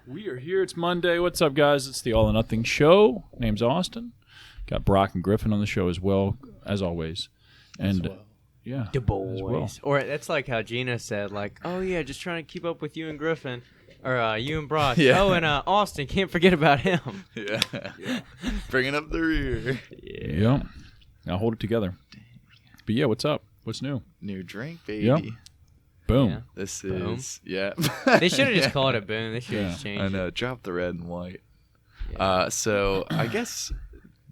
We are here. It's Monday. What's up, guys? It's the All or Nothing Show. Name's Austin. Got Brock and Griffin on the show as well, as always. And yeah, the boys. well. Or that's like how Gina said, like, oh yeah, just trying to keep up with you and Griffin, or you and Brock. Yeah. Oh, and Austin, can't forget about him. Yeah. Bringing up the rear. Yeah. I'll hold it together. But yeah, what's up? What's new? New drink, baby. Yep. Boom. Yeah. This Boom. is, yeah. They should have just called it boom. They should have just changed I know. it. Drop the red and white. Yeah. So I guess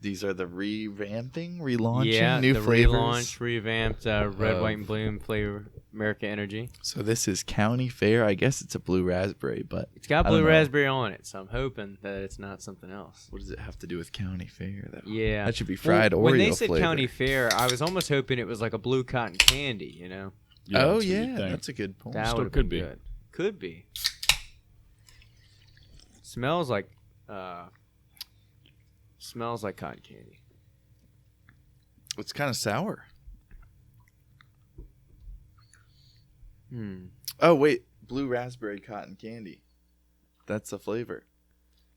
these are the relaunching, Yeah, new the flavors. relaunch, revamped red, white, and blue flavor, America Energy. So this is County Fair. I guess it's a blue raspberry, but It's got I don't blue know. raspberry on it, so I'm hoping that it's not something else. What does it have to do with County Fair, though? Yeah. That should be fried Oreo When they said flavor. County Fair, I was almost hoping it was like a blue cotton candy, you know? Yeah, Oh, that's what you'd yeah. think. That's a good point. That Still would've could been be. good. Could be. Smells like cotton candy. It's kind of sour. Oh, wait. Blue raspberry cotton candy. That's the flavor.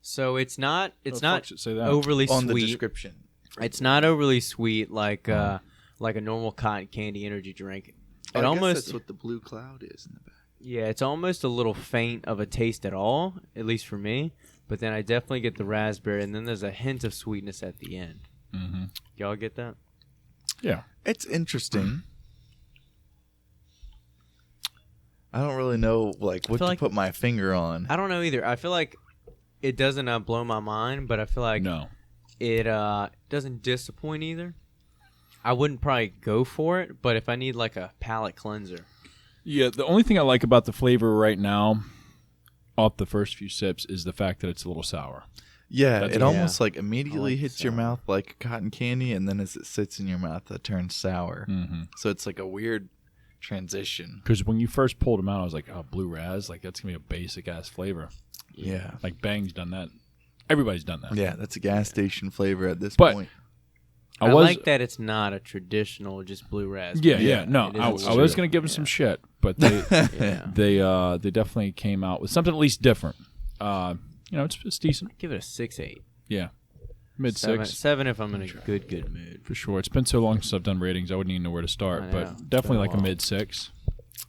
So it's not Oh, fuck, should say that. overly On the sweet. description. It's not overly sweet like a normal cotton candy energy drink. I It guess almost that's what the blue cloud is in the back. Yeah, it's almost a little faint of a taste at all, at least for me. But then I definitely get the raspberry, and then there's a hint of sweetness at the end. Mm-hmm. Y'all get that? Yeah. It's interesting. I don't really know what feel to like- put my finger on. I don't know either. I feel like it doesn't blow my mind, but I feel like No. it doesn't disappoint either. I wouldn't probably go for it, but if I need like a palate cleanser. Yeah, the only thing I like about the flavor right now, off the first few sips, is the fact that it's a little sour. Yeah, That's it it. almost immediately I like hits your sour. mouth like cotton candy, and then as it sits in your mouth, it turns sour. Mm-hmm. So it's like a weird transition. Because when you first pulled them out, I was like, oh, blue raz, like that's going to be a basic-ass flavor. Yeah. Like Bang's done that. Everybody's done that. Yeah, that's a gas station flavor at this But- point. I like that it's not a traditional just blue raspberry. Yeah. No, It is I a was little going bit- to give them some shit, but Yeah. they definitely came out with something at least different. It's decent. Give it a 6.8. Yeah. Mid six. 7 if I'm in a good mood. For sure. It's been so long since I've done ratings, I wouldn't even know where to start. I know. But It's definitely been a like a while. mid six.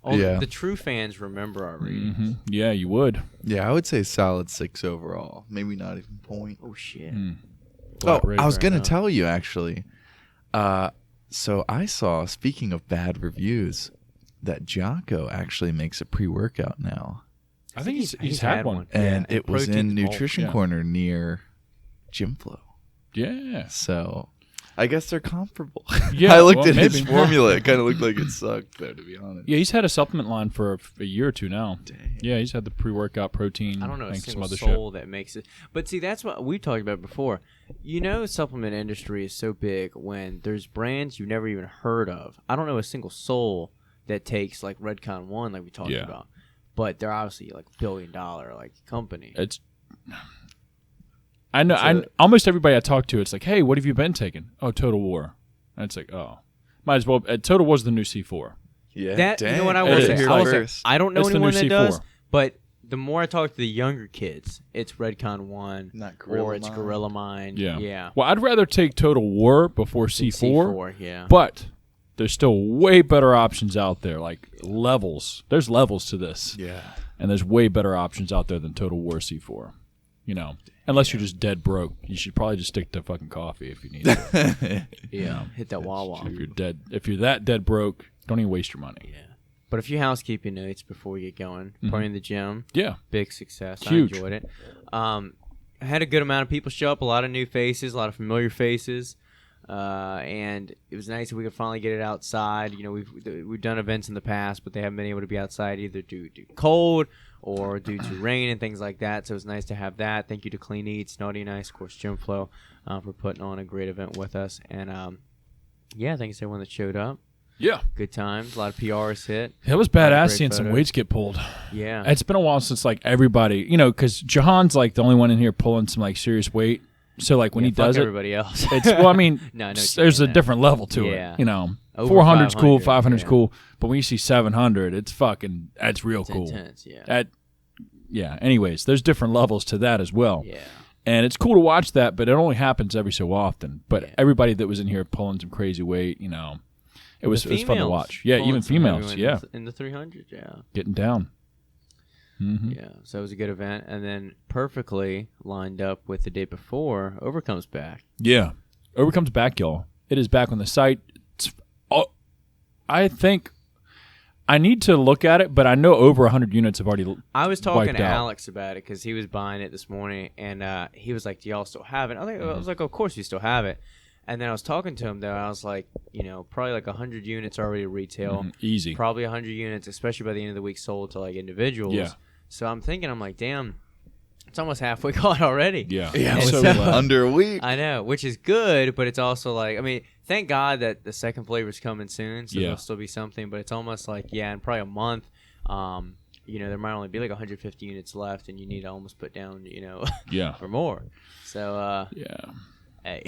Yeah. The true fans remember our ratings. Mm-hmm. Yeah, you would. Yeah, I would say solid 6 overall. Maybe not even point. Oh, shit. Mm. Oh, Flat rate I was right going to now. tell you, actually. So I saw, speaking of bad reviews, that Jocko actually makes a pre-workout now. I think he's had one. And Yeah, it was in protein bulk. Nutrition Yeah. Corner near GYMFLO. Yeah. So I guess they're comparable. Yeah, I looked well, at his maybe. formula. It kind of looked like it sucked, though, to be honest. Yeah, he's had a supplement line for a year or two now. Dang. Yeah, he's had the pre-workout protein. I don't know a and some single other soul that makes it. But see, that's what we talked about before. Supplement industry is so big when there's brands you've never even heard of. I don't know a single soul that takes like Redcon 1 like we talked Yeah. about. But they're obviously like $1 billion company. It's. I know. Almost everybody I talk to, it's like, hey, what have you been taking? Oh, Total War. And it's like, oh, might as well. Total War's the new C4. Yeah, That you know what I It will is. say. Here I will say, first. I don't know It's the new anyone that does, C4. but the more I talk to the younger kids, it's Redcon 1 Not or it's Gorilla Mind. Gorilla Mind. Yeah. Yeah. Well, I'd rather take Total War before C4, C4, yeah. but there's still way better options out there, like levels. There's levels to this. Yeah. And there's way better options out there than Total War C4. Unless you're just dead broke, you should probably just stick to fucking coffee if you need to. Yeah. Hit that Wawa. If you're that dead broke, don't even waste your money. Yeah. But a few housekeeping notes before we get going. Party in the gym, Yeah. big success. Huge. I enjoyed it. I had a good amount of people show up, a lot of new faces, a lot of familiar faces. And it was nice that we could finally get it outside. We've done events in the past, but they haven't been able to be outside either due to cold or due to rain and things like that. So it was nice to have that. Thank you to Clean Eats, Naughty Nice, of course, GYMFLO, for putting on a great event with us. And thanks to everyone that showed up. Yeah. Good times. A lot of PRs hit. It was Lot of badass great seeing some photos. weights get pulled. Yeah. It's been a while since everybody, because Jahan's like the only one in here pulling some serious weight. So when he fuck does it, everybody else. it's no, I know there's a mean, different level to Yeah. it. Over 400's cool, 500, 500's yeah. cool, but when you see 700, that's real It's cool. intense, yeah. That yeah. Anyways, there's different levels to that as well. Yeah. And it's cool to watch that, but it only happens every so often. But Yeah. everybody that was in here pulling some crazy weight, it was fun to females watch. Yeah, pulling even some females. heavy Yeah, ones in the 300. Yeah. getting down. Mm-hmm. Yeah. So it was a good event, and then perfectly lined up with the day before, Overcome's back. Yeah, Overcome's back, y'all. It is back on the site. I think I need to look at it, but I know over 100 units have already. I was talking wiped to out. Alex about it because he was buying it this morning, and he was like, "Do y'all still have it?" I was like, "Of course we still have it." And then I was talking to him there, and I was like, probably like 100 units already retail. Easy. Probably 100 units, especially by the end of the week, sold to like individuals. Yeah. So I'm like, damn, it's almost halfway gone already. Yeah. Yeah, And so so- under a week. I know, which is good, but it's also like, thank God that the second flavor's coming soon, so Yeah. there'll still be something, but it's almost like, in probably a month, there might only be like 150 units left, and you need to almost put down, Yeah. for more. So, Yeah. hey.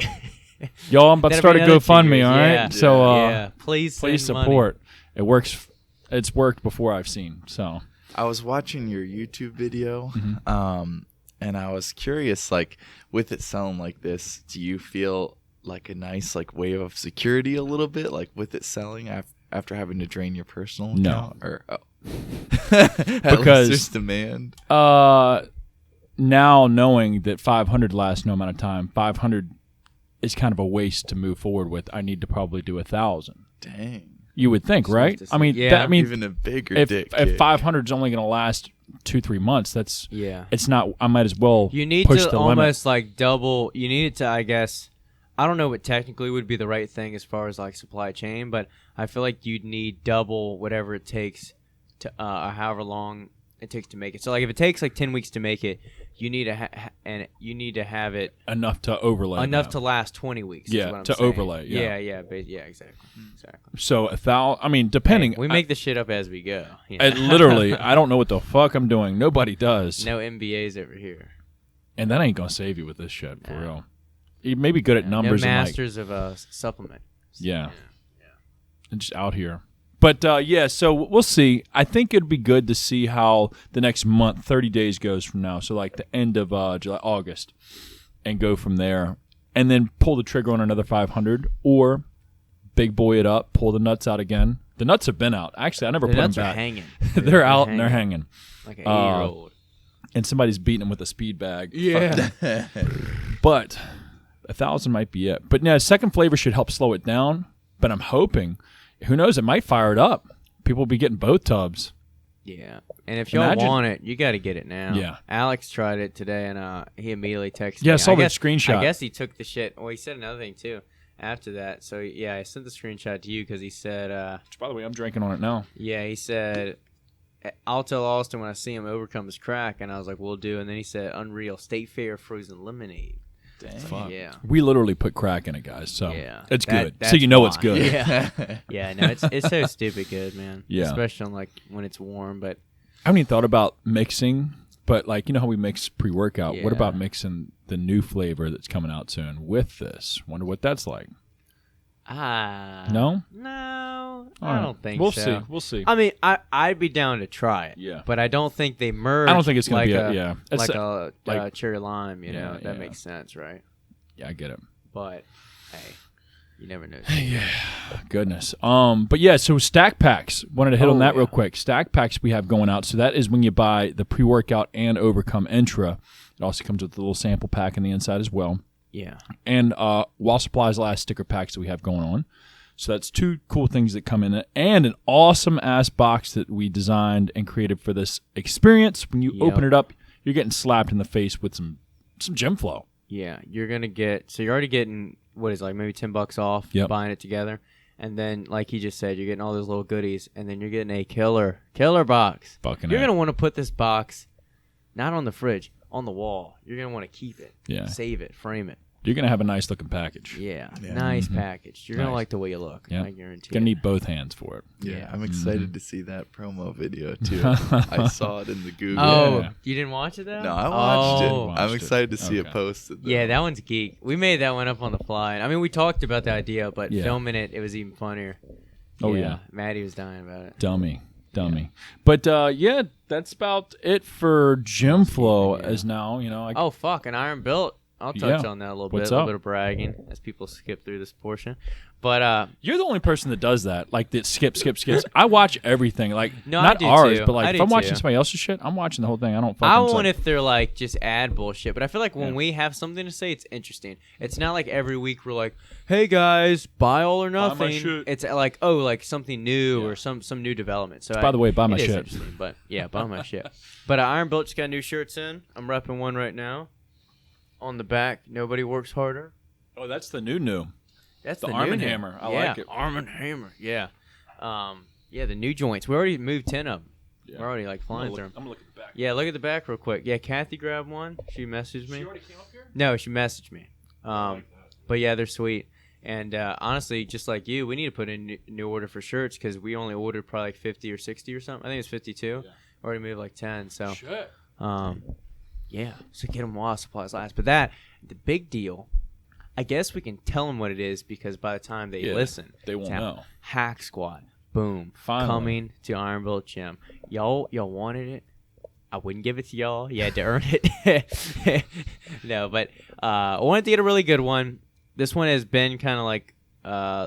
Y'all, I'm about to That'll start be a another 2 GoFundMe, years. all right? Yeah. So yeah, please send money. support. It works. It's worked before I've seen. So I was watching your YouTube video, Mm-hmm. and I was curious, like, with it selling like this, do you feel like a nice like wave of security a little bit, like with it selling after having to drain your personal No. account? Or At least Because- there's demand. now knowing that 500 lasts no amount of time, 500 is kind of a waste to move forward with. I need to probably do 1,000. Dang, You would think, right? to I mean, see. that, even a bigger if dick. if kick. 500 is only going to last 2-3 months, that's Yeah. it's not. I might as well You need push to the limit. almost like double. You need it to, I guess. I don't know what technically would be the right thing as far as like supply chain, but I feel like you'd need double whatever it takes to, however long it takes to make it. So like if it takes like 10 weeks to make it, you need to you need to have it Enough to overlay. enough that. to last 20 weeks. is Yeah, what I'm to saying. overlay, yeah. yeah, exactly. So 1,000. I mean, depending. Hey, we make the shit up as we go. you I, know? literally, I don't know what the fuck I'm doing. Nobody does. No MBAs over here. And that ain't gonna save you with this shit for real. You may be good at No numbers and like, masters of supplement. yeah, and just out here. But yeah, so we'll see. I think it'd be good to see how the next month, 30 days goes from now. So like the end of July, August, and go from there, and then pull the trigger on another 500, or big boy it up, pull the nuts out again. The nuts have been out. Actually, I never The put them nuts are back. hanging. They're out and they're hanging. Like an 8-year-old. And somebody's beating them with a speed bag. Yeah. But 1,000 might be it. But yeah, second flavor should help slow it down. But I'm hoping, who knows, it might fire it up. People will be getting both tubs. Yeah. And if y'all Imagine- want it, you got to get it now. Yeah. Alex tried it today, and he immediately texted Yeah, me. I saw that guess, screenshot. I guess he took the shit. Well, he said another thing, too, after that. So, yeah, I sent the screenshot to you because he said, Which, by the way, I'm drinking on it now. yeah, he said, I'll tell Austin when I see him overcome his crack. And I was like, we'll do. And then he said, Unreal, State Fair frozen lemonade. Dang. Yeah. We literally put crack in it, guys. So Yeah. it's good. That's So you know why. it's good. Yeah. Yeah, no, it's so stupid good, man. Yeah. Especially on, like when it's warm, but I haven't even thought about mixing, but like, you know how we mix pre-workout? What Yeah. about mixing the new flavor that's coming out soon with this? Wonder what that's like. No? No, All I right. don't think We'll so. see. We'll see. I mean, I'd be down to try it. Yeah. But I don't think they merge. I don't think it's going like to be yeah. It's like a like- cherry lime, you know. Yeah, That yeah. makes sense, right? yeah, I get it. But, hey, you never know. Goodness. But yeah, so stack packs. Wanted to hit on that yeah. real quick. Stack packs we have going out. So that is when you buy the pre-workout and Overcome Intra. It also comes with a little sample pack on the inside as well. Yeah. And while supplies last, sticker packs that we have going on. So that's two cool things that come in it, and an awesome ass box that we designed and created for this experience. When you Yep. open it up, you're getting slapped in the face with some GYMFLO. Yeah, you're gonna get. So you're already getting what is like maybe $10 off Yep. buying it together, and then like he just said, you're getting all those little goodies, and then you're getting a killer box. Fucking You're A. gonna want to put this box not on the fridge, on the wall. You're gonna want to keep it, Yeah. save it, frame it. You're gonna have a nice looking package. Yeah, Yeah. nice package. You're gonna Nice. like the way you look. Yeah. I guarantee. Gonna it. need both hands for it. Yeah, I'm excited to see that promo video too. I saw it in the Google. Oh, Yeah. you didn't watch it though? No, I watched Oh. it. Watched I'm it. excited to see it Okay. posted. though. Yeah, that one's geek. We made that one up on the fly. I mean, we talked about the idea, but Yeah. filming it was even funnier. Oh, yeah. Maddie was dying about it. Dummy. Dummy. But yeah, that's about it for GYMFLO as now. Oh fuck, an Iron Built. I'll touch on that a little bit. A little bit of bragging as people skip through this portion. But you're the only person that does that. Like that skips. I watch everything. Like No, not I do ours, too. but like I if do I'm watching too. somebody else's shit, I'm watching the whole thing. I don't fucking I want say- if they're like just ad bullshit, but I feel like when we have something to say, it's interesting. It's not like every week we're like, "Hey guys, buy all or my nothing." shit. It's like like something new or some new development. So By the way, buy my it is shit. interesting, but yeah, buy my shit. But Iron Built just got new shirts in. I'm repping one right now. On the back, nobody works harder. Oh, that's the new. That's The the Arm new and name. Hammer. I Yeah, like it. Arm and Hammer. Yeah. Yeah, the new joints. We already moved 10 of them. Yeah. We're already like I'm flying gonna through look, them. I'm gonna look at the back. Yeah, look at the back real quick. Yeah, Kathy grabbed one. She messaged me. She already came up here? No, she messaged me. I like that. But yeah, they're sweet. And honestly, just like you, we need to put in a new order for shirts because we only ordered probably like 50 or 60 or something. I think it's 52. Yeah. Already moved like 10. So, Shit. yeah. So get them while supplies last. But the big deal, I guess we can tell them what it is because by the time they Yeah, listen, they won't it's know. Hack Squad. Boom. Finally. Coming to Iron Built Gym. Y'all wanted it. I wouldn't give it to y'all. You had to earn it. No, but I wanted to get a really good one. This one has been kind of like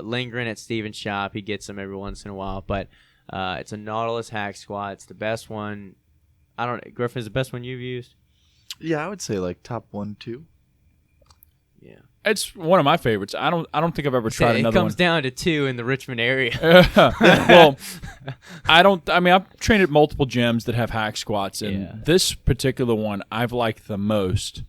lingering at Steven's shop. He gets them every once in a while. But it's a Nautilus Hack Squad. It's the best one. Griffin's the best one you've used? Yeah, I would say like top 1, 2. Yeah. It's one of my favorites. I don't think I've ever tried It another comes one. down to 2 in the Richmond area. Well, I've trained at multiple gyms that have hack squats, and Yeah. this particular one I've liked the most.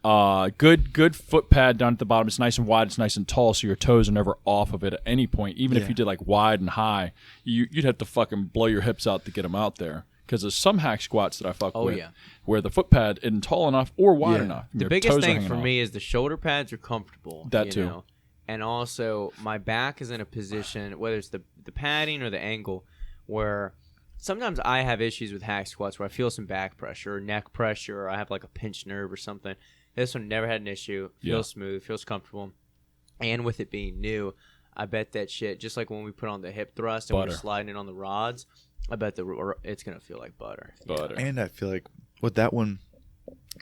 Good foot pad down at the bottom. It's nice and wide. It's nice and tall, so your toes are never off of it at any point. Even if you did like wide and high, you'd have to fucking blow your hips out to get them out there. Because there's some hack squats that I fuck with where the foot pad isn't tall enough or wide enough. The biggest thing for me is the shoulder pads are comfortable. That too. Know? And also, my back is in a position, whether it's the padding or the angle, where sometimes I have issues with hack squats where I feel some back pressure or neck pressure or I have like a pinched nerve or something. This one never had an issue. Feels smooth, feels comfortable. And with it being new, I bet that shit, just like when we put on the hip thrust and we're sliding it on the rods, I bet it's going to feel like butter. Butter. And I feel like with that one,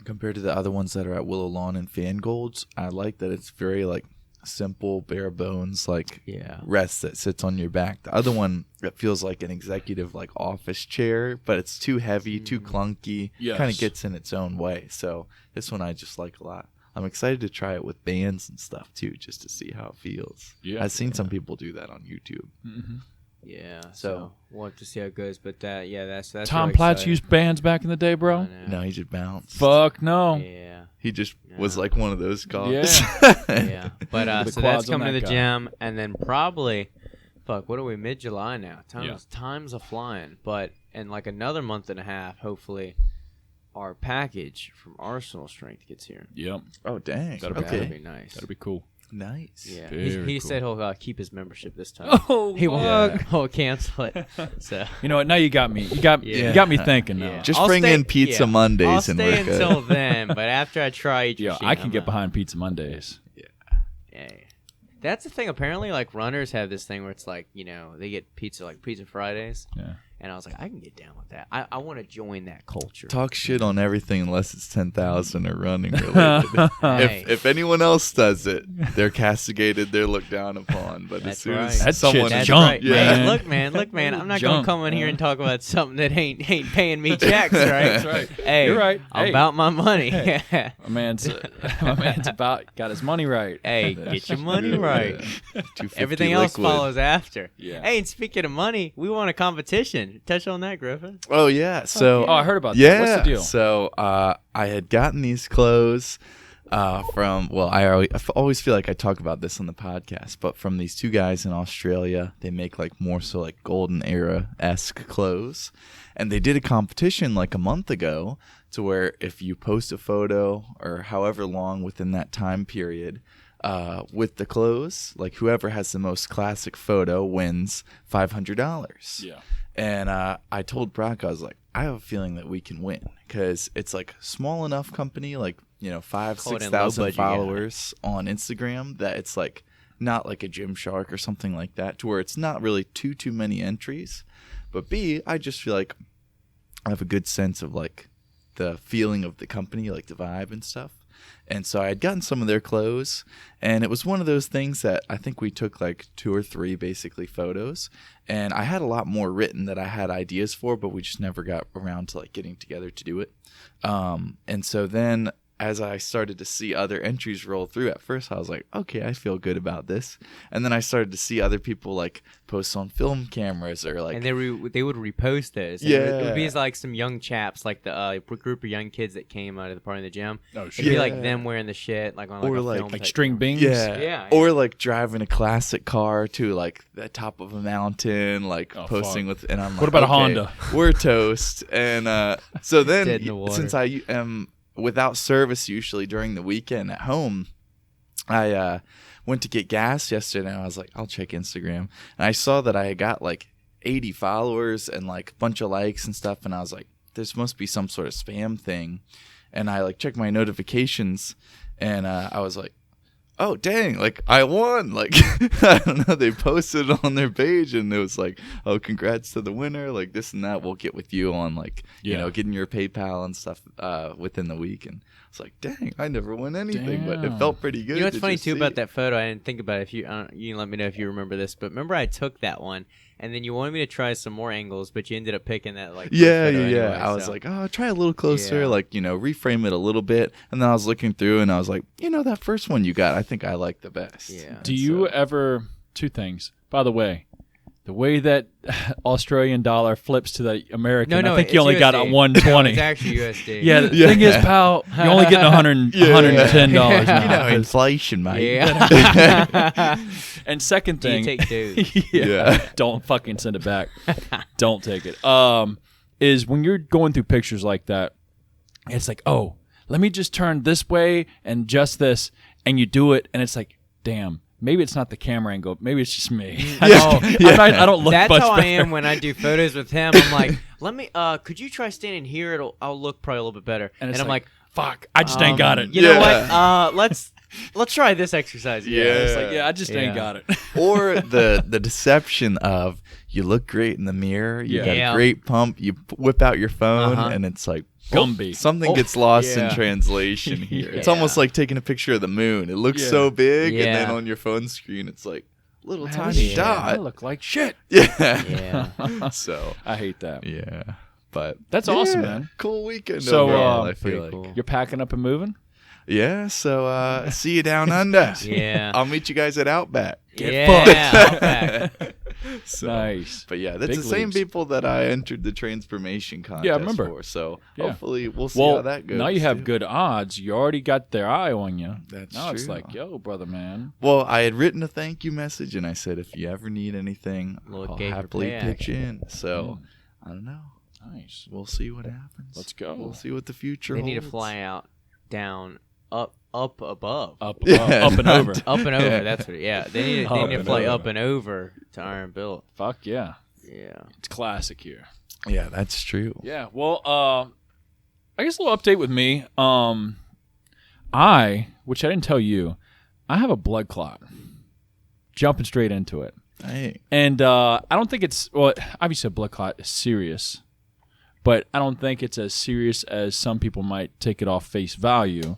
compared to the other ones that are at Willow Lawn and Fangolds, I like that it's very like simple, bare bones, like rest that sits on your back. The other one, it feels like an executive like office chair, but it's too heavy, too clunky. Yes. Kind of gets in its own way. So this one I just like a lot. I'm excited to try it with bands and stuff too, just to see how it feels. Yeah. I've seen some people do that on YouTube. Mm-hmm. Yeah, so we'll have to see how it goes. But that's Tom really Platts exciting. used bands back in the day, bro. I know. No, he just bounced. Fuck no. Yeah. He just was like one of those guys. Yeah. But The so that's quads on coming to the that guy. gym, and then probably, what are we, mid-July now? Yeah. Time's a flying. But in like another month and a half, hopefully, our package from Arsenal Strength gets here. Yep. Oh, dang. That'll be That'd okay. be nice. That'd be cool. Nice. Yeah, Very he cool. said he'll keep his membership this time. Oh, He won't. fuck. He'll cancel it. So You know what? Now you got me. You got me thinking now. Yeah. Just I'll bring stay- in Pizza yeah. Mondays I'll and stay we're good. until then. But after I try each Yeah, machine, I can I'm get out. behind Pizza Mondays. Yeah. That's the thing. Apparently, like runners have this thing where it's like, they get pizza like Pizza Fridays. Yeah. And I was like, I can get down with that. I want to join that culture. Talk shit on everything unless it's 10,000 or running related. Hey. If anyone else does it, they're castigated, they're looked down upon. But That's as soon right. as That someone shit's That's junk, right. Yeah. man. Look, man. I'm not gonna Junk, come in here man. and talk about something that ain't paying me checks, right? That's right. Hey, You're right. I'm Hey. about my money. My man's about got his money right. Hey, get your money right. 250 Everything else liquid. follows after. Yeah. Hey, and speaking of money, we won a competition. Touch on that, Griffin. Oh yeah, so Oh, I heard about that. yeah, What's the deal? So I had gotten these clothes from I always feel like I talk about this on the podcast, but from these two guys in Australia. They make like more so like golden era-esque clothes, and they did a competition like a month ago to where if you post a photo or however long within that time period with the clothes, like whoever has the most classic photo wins $500. Yeah. And I told Brock, I was like, I have a feeling that we can win because it's like small enough company, like 5,000-6,000 budget, followers on Instagram that it's like not like a Gymshark or something like that, to where it's not really too many entries, but B, I just feel like I have a good sense of like the feeling of the company, like the vibe and stuff. And so I had gotten some of their clothes, and it was one of those things that I think we took like 2 or 3 basically photos, and I had a lot more written that I had ideas for, but we just never got around to like getting together to do it. And so then as I started to see other entries roll through, at first I was like, okay, I feel good about this. And then I started to see other people like post on film cameras or like, and they would repost those. And Yeah. it would be like some young chaps, like the group of young kids that came out of the party in the gym. Oh, It'd shit. be like them wearing the shit, like on like Or a like- film Like type string thing. beans? yeah. Or like driving a classic car to like the top of a mountain, like Oh, posting fuck. with, and I'm like, What about a okay, Honda? We're toast. And so then, Dead in the water. since I am without service usually during the weekend at home, I went to get gas yesterday, and I was like, I'll check Instagram, and I saw that I had got like 80 followers and like a bunch of likes and stuff, and I was like, this must be some sort of spam thing. And I like checked my notifications, and I was like, oh dang, like I won. Like I don't know, they posted on their page, and it was like, oh, congrats to the winner, like this and that, we'll get with you on like you know, getting your PayPal and stuff within the week. And I was like, dang, I never won anything. But it Damn. felt pretty good. You know what's to funny just too see about it. that photo? I didn't think about it. If you can let me know if you remember this, but remember I took that one, and then you wanted me to try some more angles, but you ended up picking that like first Yeah, photo yeah, anyway, I was so. like, oh, try a little closer, Yeah. like, you know, reframe it a little bit. And then I was looking through, and I was like, you know, that first one you got, I think I like the best. Yeah. And Do you so- ever, 2 things. By the way, the way that Australian dollar flips to the American, No, I think it's you only got a USD. 120. No, it's actually USD. Yeah, the Yeah. thing is, pal, you're only getting $110 Yeah. now. You know, inflation, mate. Yeah. And second Do you thing, take dudes? Yeah. don't fucking send it back. Don't take it. Is when you're going through pictures like that, it's like, oh, let me just turn this way and just this, and you do it, and it's like, damn, maybe it's not the camera angle, maybe it's just me. I don't look That's much how I better. am when I do photos with him. I'm like, let me. Could you try standing here? I'll look probably a little bit better. And it's I'm like, fuck, I just ain't got it. You know Yeah. what? Let's try this exercise. Yeah. It's like, yeah, I just ain't Yeah. got it. Or the deception of you look great in the mirror, you got Yeah. a great pump, you whip out your phone, Uh-huh. and it's like, Gumby. something gets lost in yeah. translation here. It's Yeah. almost like taking a picture of the moon. It looks Yeah. so big, and then Yeah. on your phone screen, it's like little Man, tiny this- I dot. look like shit. Yeah. Yeah. So I hate that. yeah, but That's awesome, man. Cool weekend. So, overall, I pretty feel like. cool. You're packing up and moving? Yeah. So see you down under. Yeah. I'll meet you guys at Outback. Yeah. So, Nice. But yeah, that's Big the same leagues. people that I entered the transformation contest Yeah, I remember. for. So Yeah. hopefully we'll see Well, how that goes. now you have too. good odds. You already got their eye on you. That's now it's true. like, yo, brother, man. Well, I had written a thank you message, and I said, if you ever need anything, Little I'll gay for happily pay pitch action. in. So I don't know. Nice. We'll see what happens. Let's go. We'll see what the future They holds. need to fly out, down, up, above. Up, Yeah, up and over. Up and over. Yeah. That's what. Yeah, they need Up to and fly over. up and over to Iron Bill. Fuck yeah. Yeah. It's classic here. Yeah, that's true. Yeah. Well, I guess a little update with me. Which I didn't tell you, I have a blood clot. Jumping straight into it. Hey. And I don't think it's, well, obviously a blood clot is serious, but I don't think it's as serious as some people might take it off face value.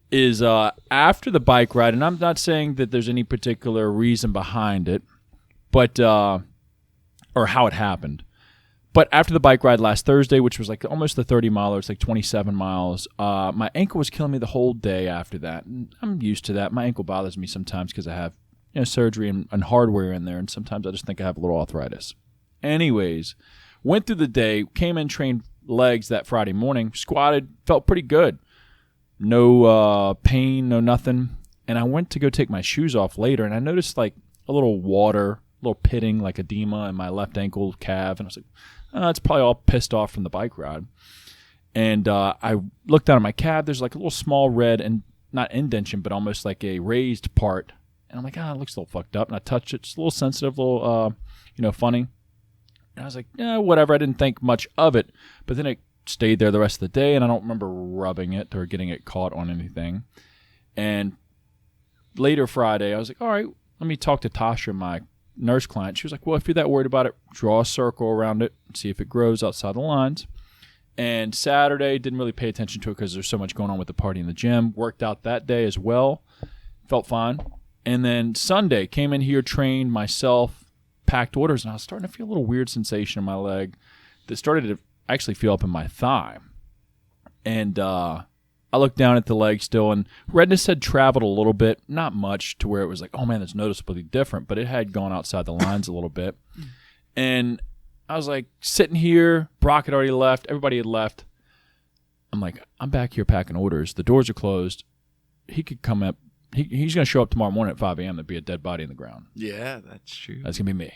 Is after the bike ride, and I'm not saying that there's any particular reason behind it, but or how it happened. But after the bike ride last Thursday, which was like almost the 30 miler, it's like 27 miles, my ankle was killing me the whole day after that. And I'm used to that. My ankle bothers me sometimes because I have surgery and hardware in there, and sometimes I just think I have a little arthritis. Anyways, went through the day, came in, trained legs that Friday morning, squatted, felt pretty good. No pain, no nothing. And I went to go take my shoes off later, and I noticed like a little water, a little pitting, like edema in my left ankle calf. And I was like, it's probably all pissed off from the bike ride. And I looked down at my calf. There's like a little small red, and not indentation, but almost like a raised part. And I'm like, it looks a little fucked up. And I touched it. It's a little sensitive, a little, funny. And I was like, whatever. I didn't think much of it. But then it stayed there the rest of the day, and I don't remember rubbing it or getting it caught on anything. And later Friday, I was like, all right, let me talk to Tasha, my nurse client. She was like, well, if you're that worried about it, draw a circle around it, see if it grows outside the lines. And Saturday, didn't really pay attention to it because there's so much going on with the party in the gym. Worked out that day as well. Felt fine. And then Sunday, came in here, trained myself, packed orders, and I was starting to feel a little weird sensation in my leg that started to actually feel up in my thigh. And I looked down at the leg still, and redness had traveled a little bit, not much to where it was like, oh man, that's noticeably different, but it had gone outside the lines a little bit. And I was like sitting here, Brock had already left, everybody had left. I'm like, I'm back here packing orders. The doors are closed. He could come up. He's going to show up tomorrow morning at 5 a.m. There'd be a dead body in the ground. Yeah, that's true. That's going to be me.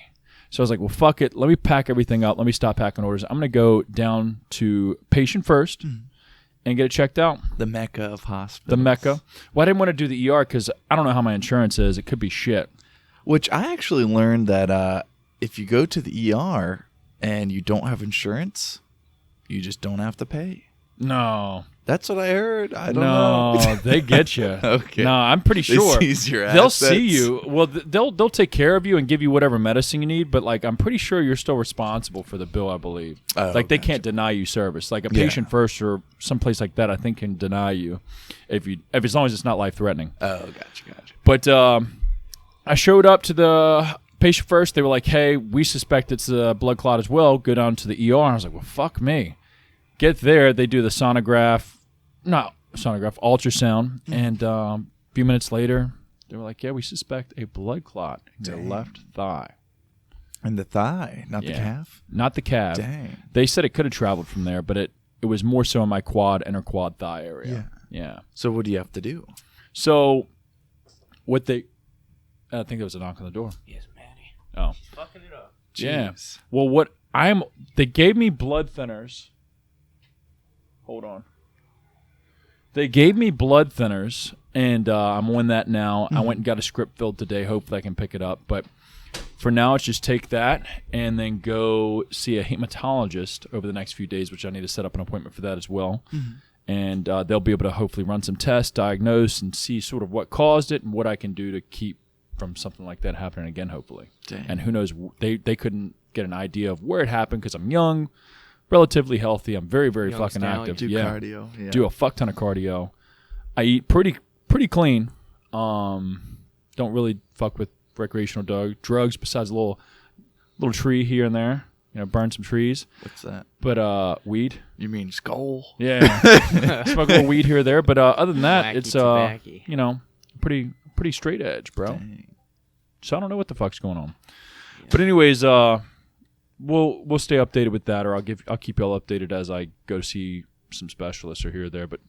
So I was like, well, fuck it. Let me pack everything up. Let me stop packing orders. I'm going to go down to patient first and get it checked out. The Mecca of hospitals. The Mecca. Well, I didn't want to do the ER because I don't know how my insurance is. It could be shit. Which I actually learned that if you go to the ER and you don't have insurance, you just don't have to pay. No. That's what I heard. I don't know. No, they get you. Okay. No, I'm pretty They sure. seize your They'll assets. see you. Well, they'll take care of you and give you whatever medicine you need, but like I'm pretty sure you're still responsible for the bill, I believe. Oh, like they gotcha. can't deny you service. Like a patient first or someplace like that, I think can deny you if as long as it's not life threatening. Oh, gotcha. But I showed up to the patient first. They were like, "Hey, we suspect it's a blood clot as well. Go down to the ER." And I was like, "Well, fuck me." Get there. They do the ultrasound, and a few minutes later, they were like, "Yeah, we suspect a blood clot in your left thigh." And the thigh, not the calf? Not the calf. Dang. They said it could have traveled from there, but it was more so in my inner quad thigh area. Yeah. So what do you have to do? So what they... I think there was a knock on the door. Yes, Maddie. Oh. She's fucking it up. Yeah. Jeez. Well, they gave me blood thinners. Hold on. They gave me blood thinners, and I'm on that now. I went and got a script filled today. Hopefully I can pick it up. But for now, it's just take that and then go see a hematologist over the next few days, which I need to set up an appointment for that as well. And they'll be able to hopefully run some tests, diagnose, and see sort of what caused it and what I can do to keep from something like that happening again, hopefully. Dang. And who knows, they couldn't get an idea of where it happened because I'm young, relatively healthy. I'm very, very Young fucking stallion. active. Do cardio. Yeah. Do a fuck ton of cardio. I eat pretty clean. Don't really fuck with recreational drugs besides a little tree here and there. Burn some trees. What's that? But weed. You mean skull? Yeah. Smoke a little weed here or there. But other than that, Wacky it's tobacco. pretty straight edge, bro. Dang. So I don't know what the fuck's going on. Yeah. But anyways, we'll stay updated with that, or I'll keep y'all updated as I go see some specialists or here or there. But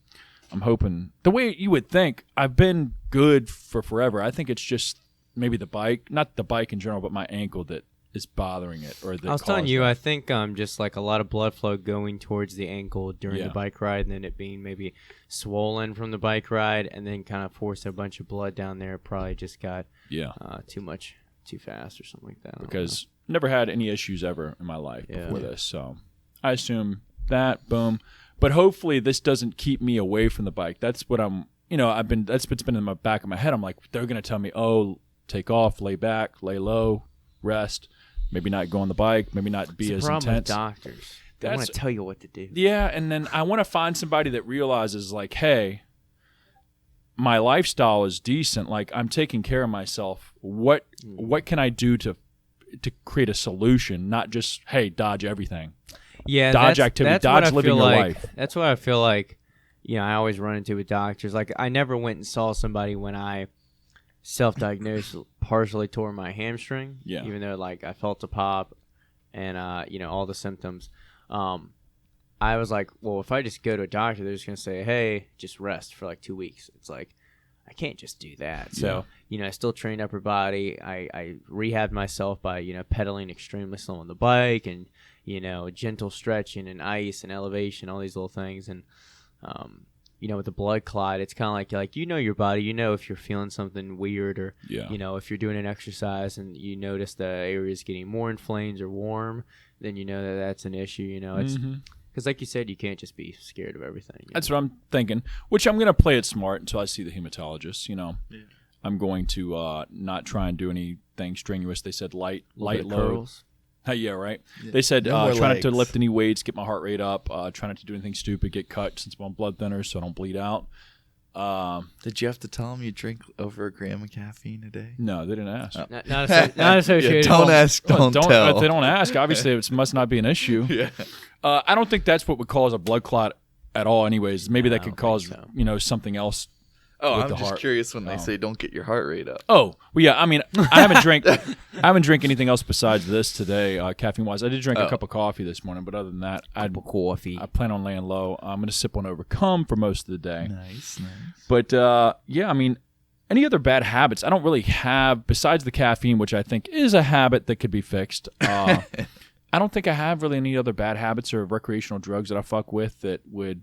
I'm hoping the way you would think, I've been good for forever. I think it's just maybe the bike, not the bike in general, but my ankle that is bothering it. Or I was telling you, I think just like a lot of blood flow going towards the ankle during the bike ride, and then it being maybe swollen from the bike ride, and then kind of forced a bunch of blood down there. Probably just got too much too fast or something like that. Because never had any issues ever in my life before this, so I assume that boom. But hopefully this doesn't keep me away from the bike. That's what I'm. That's what's been in the back of my head. I'm like, they're gonna tell me, oh, take off, lay back, lay low, rest. Maybe not go on the bike. Maybe not be as intense. With doctors, they want to tell you what to do. Yeah, and then I want to find somebody that realizes, like, hey, my lifestyle is decent. Like, I'm taking care of myself. What can I do to create a solution? Not just, hey, dodge everything. Yeah, dodge activity, dodge living your life. That's what I feel like. I always run into with doctors. Like, I never went and saw somebody when I self-diagnosed, partially tore my hamstring. Yeah. Even though like I felt a pop, and all the symptoms. I was like, well, if I just go to a doctor, they're just gonna say, hey, just rest for like 2 weeks. It's like, I can't just do that. So I still trained upper body. I rehabbed myself by pedaling extremely slow on the bike, and gentle stretching and ice and elevation, all these little things. And with the blood clot, it's kind of like your body, if you're feeling something weird, or if you're doing an exercise and you notice the area is getting more inflamed or warm, then that's an issue. It's because, like you said, you can't just be scared of everything. That's what I'm thinking. Which I'm gonna play it smart until I see the hematologist. I'm going to not try and do any anything strenuous. They said light Bit load. curls. Yeah, right. They said No more try not to legs. lift any weights, get my heart rate up, try not to do anything stupid, get cut since I'm on blood thinners so I don't bleed out. Did you have to tell them you drink over a gram of caffeine a day? No, they didn't ask. Not associated. Don't ask, Well, don't tell. If they don't ask, obviously it must not be an issue. Yeah. I don't think that's what would cause a blood clot at all anyways. Maybe No, that I could don't cause, think so. something else. Oh, with I'm the just heart. curious when they say don't get your heart rate up. Oh, well, yeah. I mean, I haven't drank anything else besides this today, caffeine wise. I did drink a cup of coffee this morning, but other than that, I plan on laying low. I'm going to sip on Overcome for most of the day. Nice. But yeah, I mean, any other bad habits? I don't really have besides the caffeine, which I think is a habit that could be fixed. I don't think I have really any other bad habits or recreational drugs that I fuck with that would,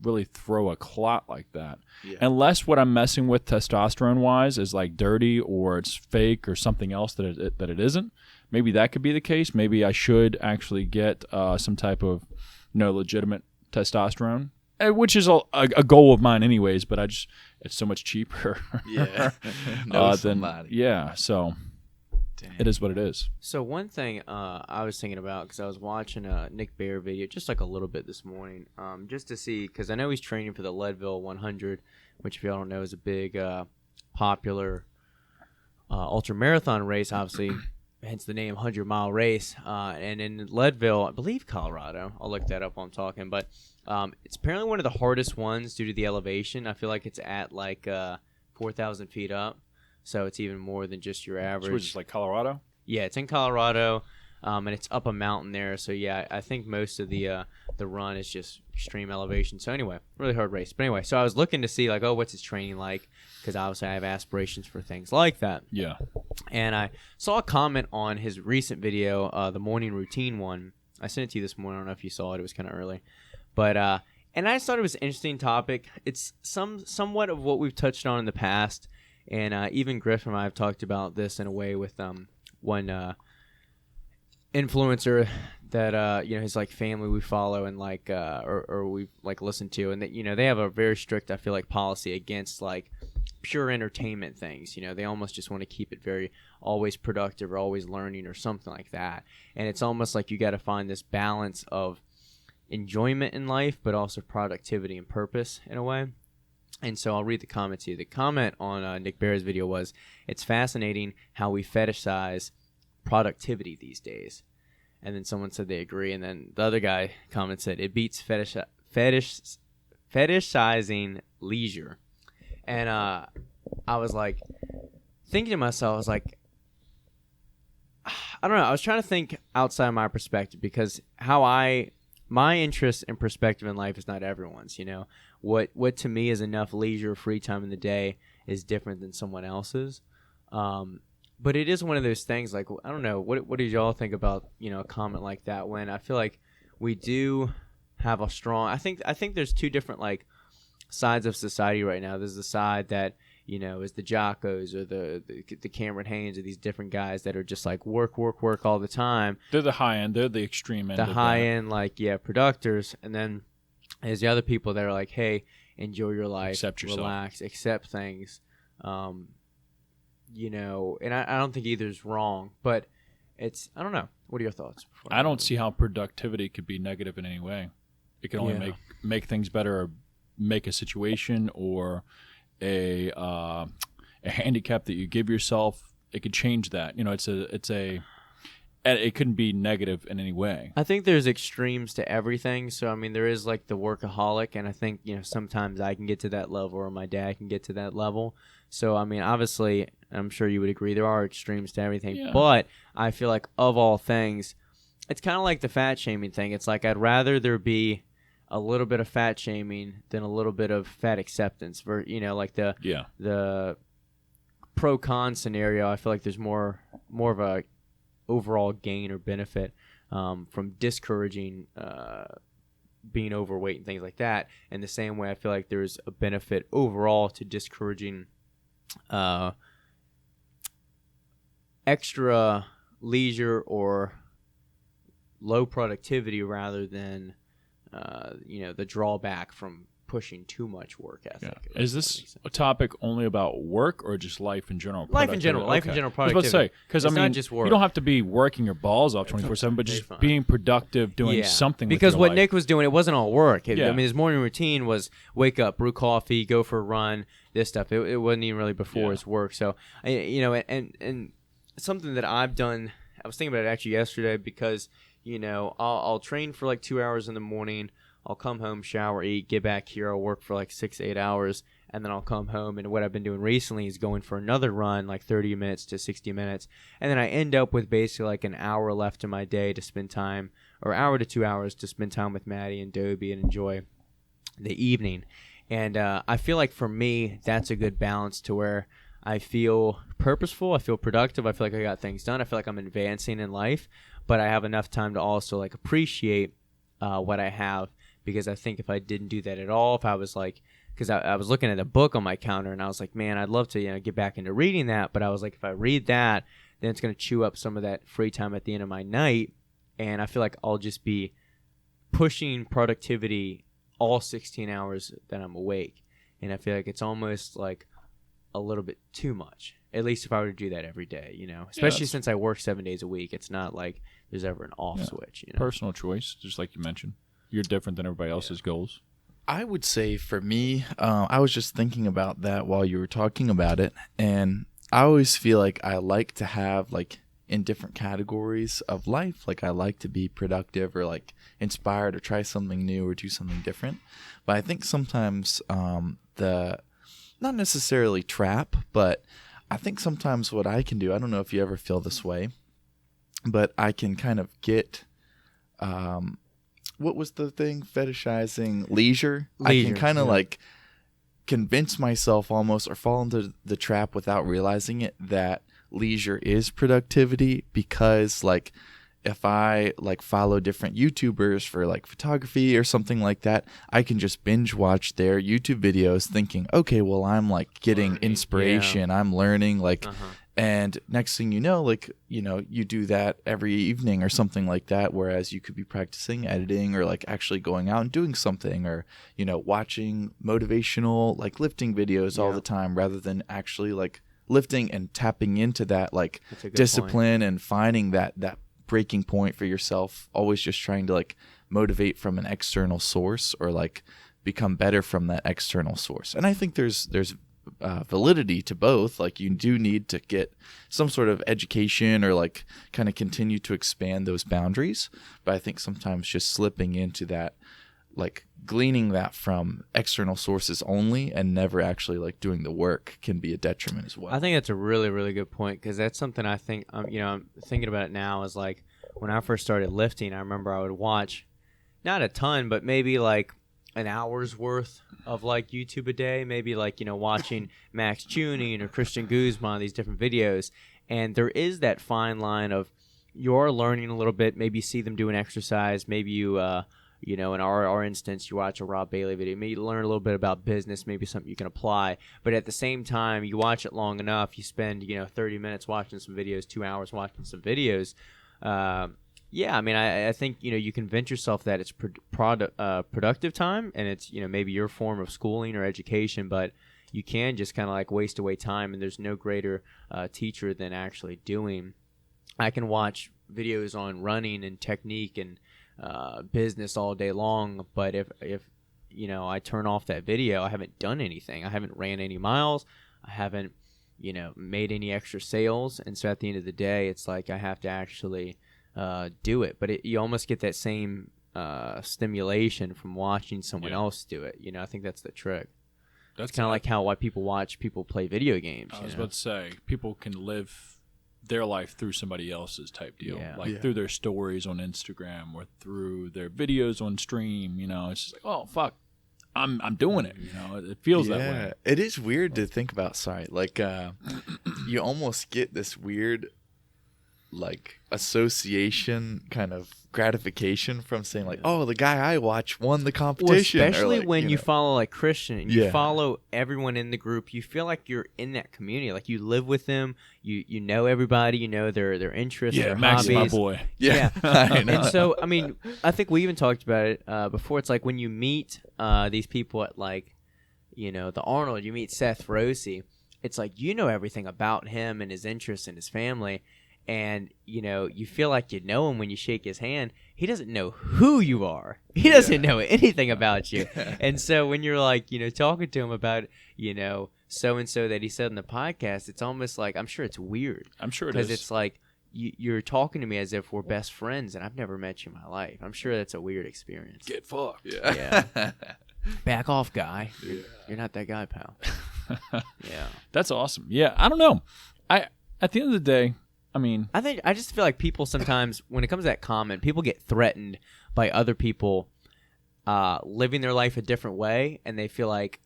really throw a clot like that. Yeah. Unless what I'm messing with testosterone-wise is like dirty or it's fake or something else that it isn't. Maybe that could be the case. Maybe I should actually get some type of, legitimate testosterone, which is a goal of mine anyways, but it's so much cheaper. Yeah. So... Dang. It is what it is. So one thing I was thinking about, because I was watching a Nick Bear video just like a little bit this morning, just to see, because I know he's training for the Leadville 100, which if y'all don't know is a big popular ultra marathon race, obviously, hence the name 100-mile race. And in Leadville, I believe Colorado, I'll look that up while I'm talking, but it's apparently one of the hardest ones due to the elevation. I feel like it's at like 4,000 feet up. So it's even more than just your average. So it's like Colorado? Yeah, it's in Colorado, and it's up a mountain there. So yeah, I think most of the run is just extreme elevation. So anyway, really hard race. But anyway, so I was looking to see like, what's his training like? Because obviously I have aspirations for things like that. Yeah. And I saw a comment on his recent video, the morning routine one. I sent it to you this morning. I don't know if you saw it. It was kind of early, but and I just thought it was an interesting topic. It's somewhat of what we've touched on in the past. And even Griffin and I have talked about this in a way with one influencer that his like family we follow and like or we like listen to, and that they have a very strict, I feel like, policy against like pure entertainment things. They almost just want to keep it very always productive or always learning or something like that. And it's almost like you got to find this balance of enjoyment in life, but also productivity and purpose in a way. And so I'll read the comment to you. The comment on Nick Bear's video was, "It's fascinating how we fetishize productivity these days." And then someone said they agree. And then the other guy said, "It beats fetishizing leisure." And I was like, thinking to myself, I was like, I don't know. I was trying to think outside my perspective, because my interest and perspective in life is not everyone's. What to me is enough leisure, free time in the day is different than someone else's. But it is one of those things, like, I don't know, what did y'all think about, a comment like that, when I feel like we do have a strong, I think there's two different, like, sides of society right now. There's the side that, is the Jockos or the Cameron Haynes or these different guys that are just like work all the time. They're the high end. They're the extreme end. The high end, like, productors. And then there's the other people that are like, hey, enjoy your life, accept yourself, relax, accept things. And I don't think either's wrong, but I don't know. What are your thoughts? I don't see how productivity could be negative in any way. It can only make things better, or make a situation or a handicap that you give yourself. It could change that. It couldn't be negative in any way. I think there's extremes to everything. So, I mean, there is like the workaholic, and I think, sometimes I can get to that level, or my dad can get to that level. So, I mean, obviously, I'm sure you would agree, there are extremes to everything. Yeah. But I feel like, of all things, it's kind of like the fat shaming thing. It's like, I'd rather there be a little bit of fat shaming than a little bit of fat acceptance. Like the pro-con scenario, I feel like there's more of a overall gain or benefit from discouraging being overweight and things like that. In the same way, I feel like there's a benefit overall to discouraging extra leisure or low productivity rather than the drawback from pushing too much work ethic. Yeah. Is this a topic only about work or just life in general? Life in general. Life in general productivity. I was about to say, because I mean, not just work. you don't have to be working your balls off 24/7, but just being productive, doing something. Because with your what life. Nick was doing, it wasn't all work. I Yeah. mean, his morning routine was wake up, brew coffee, go for a run, this stuff. It wasn't even really before his work. So, and something that I've done, I was thinking about it actually yesterday because, I'll train for like 2 hours in the morning. I'll come home, shower, eat, get back here. I'll work for like 6 to 8 hours, and then I'll come home. And what I've been doing recently is going for another run, like 30 minutes to 60 minutes. And then I end up with basically like an hour left in my day to spend time, or hour to 2 hours to spend time with Maddie and Dobie and enjoy the evening. And I feel like for me, that's a good balance to where I feel purposeful, I feel productive, I feel like I got things done, I feel like I'm advancing in life, but I have enough time to also like appreciate what I have. Because I think if I didn't do that at all, if I was like, because I was looking at a book on my counter and I was like, man, I'd love to get back into reading that. But I was like, if I read that, then it's going to chew up some of that free time at the end of my night. And I feel like I'll just be pushing productivity all 16 hours that I'm awake. And I feel like it's almost like a little bit too much, at least if I were to do that every day, especially since I work 7 days a week. It's not like there's ever an off switch. Personal choice, just like you mentioned. You're different than everybody else's goals. I would say for me, I was just thinking about that while you were talking about it, and I always feel like I like to have like in different categories of life, like I like to be productive or like inspired or try something new or do something different. But I think sometimes not necessarily trap, but I think sometimes what I can do, I don't know if you ever feel this way, but I can kind of get what was the thing? Fetishizing leisure. I can kind of like convince myself almost or fall into the trap without realizing it that leisure is productivity, because like if I like follow different YouTubers for like photography or something like that, I can just binge watch their YouTube videos thinking, okay, well, I'm like getting inspiration. I'm learning like and next thing you know, like, you do that every evening or something like that, whereas you could be practicing editing or like actually going out and doing something or, watching motivational like lifting videos all the time rather than actually like lifting and tapping into that like discipline and finding that breaking point for yourself, always just trying to like motivate from an external source or like become better from that external source. And I think there's validity to both. Like you do need to get some sort of education or like kind of continue to expand those boundaries. But I think sometimes just slipping into that, like gleaning that from external sources only and never actually like doing the work can be a detriment as well. I think that's a really, really good point, because that's something I think, I'm thinking about it now is like when I first started lifting, I remember I would watch not a ton, but maybe like an hour's worth of like YouTube a day, maybe like, watching Max Tuning or Christian Guzman, these different videos. And there is that fine line of you're learning a little bit, maybe you see them do an exercise, maybe you, in our instance, you watch a Rob Bailey video, maybe you learn a little bit about business, maybe something you can apply. But at the same time, you watch it long enough, you spend, 30 minutes watching some videos, 2 hours watching some videos. I mean, I think, you convince yourself that it's productive time and it's, maybe your form of schooling or education, but you can just kind of like waste away time, and there's no greater teacher than actually doing. I can watch videos on running and technique and business all day long, but if I turn off that video, I haven't done anything. I haven't ran any miles. I haven't, made any extra sales. And so at the end of the day, it's like I have to actually do it. But you almost get that same stimulation from watching someone else do it. I think that's the trick. That's kind of like why people watch people play video games. I was about to say, people can live their life through somebody else's type deal, through their stories on Instagram or through their videos on stream. It's just like, oh fuck, I'm doing it. It feels that way. It is weird to think about. Sorry, like you almost get this weird like association kind of gratification from saying like, oh, the guy I watch won the competition. Well, especially or like, when you follow like Christian and you Yeah. follow everyone in the group, you feel like you're in that community. Like you live with them, you know everybody, you know their interests, their Max is hobbies. my boy. Yeah, I know. And so, I mean, I think we even talked about it before. It's like when you meet these people at like, you know, the Arnold, you meet Seth Rossi. It's like you know everything about him and his interests and his family. And, you know, you feel like you know him when you shake his hand. He doesn't know who you are. He doesn't know anything about you. And so when you're like, you know, talking to him about, you know, so-and-so that he said in the podcast, it's almost like, I'm sure it's weird. I'm sure it is. Because it's like, you're talking to me as if we're best friends, and I've never met you in my life. I'm sure that's a weird experience. Get fucked. Yeah. Back off, guy. You're not that guy, pal. Yeah. That's awesome. Yeah, I don't know. At the end of the day, I mean, I just feel like people sometimes, when it comes to that comment, people get threatened by other people living their life a different way, and they feel like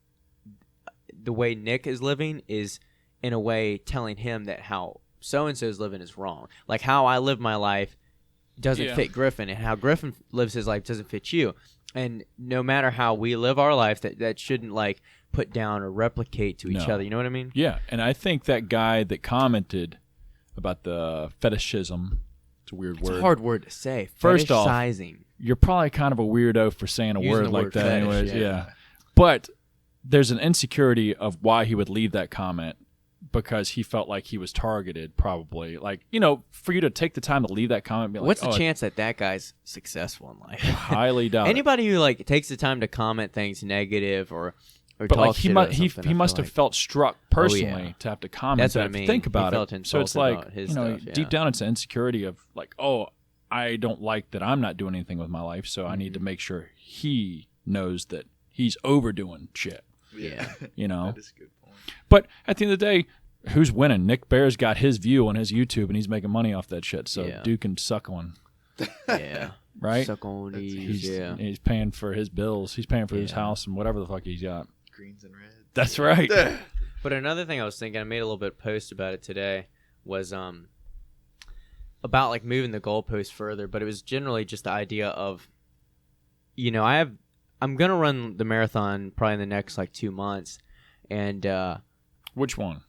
the way Nick is living is, in a way, telling him that how so-and-so is living is wrong. Like how I live my life doesn't fit Griffin, and how Griffin lives his life doesn't fit you. And no matter how we live our life, that shouldn't like put down or replicate to each other. You know what I mean? Yeah, and I think that guy that commented about the fetishism, it's a weird word. It's a hard word to say. First off, Fetishizing. You're probably kind of a weirdo for saying a Using word the like word that fetish, anyways. yeah. Yeah. But there's an insecurity of why he would leave that comment because he felt like he was targeted probably. Like, you know, for you to take the time to leave that comment and be like, What's the chance that guy's successful in life? Highly doubt it. Anybody who like takes the time to comment things negative or But talk like shit about he something, I must feel have like- felt struck personally to have to comment. That's what that, I mean. Think He about felt it. So it's insulted like, about his you know, stuff, deep down it's an insecurity of like, oh, I don't like that I'm not doing anything with my life, so I need to make sure he knows that he's overdoing shit. Yeah. You know? That is a good point. But at the end of the day, who's winning? Nick Bear's got his view on his YouTube and he's making money off that shit, so Yeah. dude can suck on. Yeah. Right? Suck on these, He's paying for his bills. He's paying for his house and whatever the fuck he's got. Greens and reds. That's right. But another thing I was thinking, I made a little bit of post about it today, was about like moving the goalpost further, but it was generally just the idea of, you know, I'm gonna run the marathon probably in the next like 2 months, and Which one?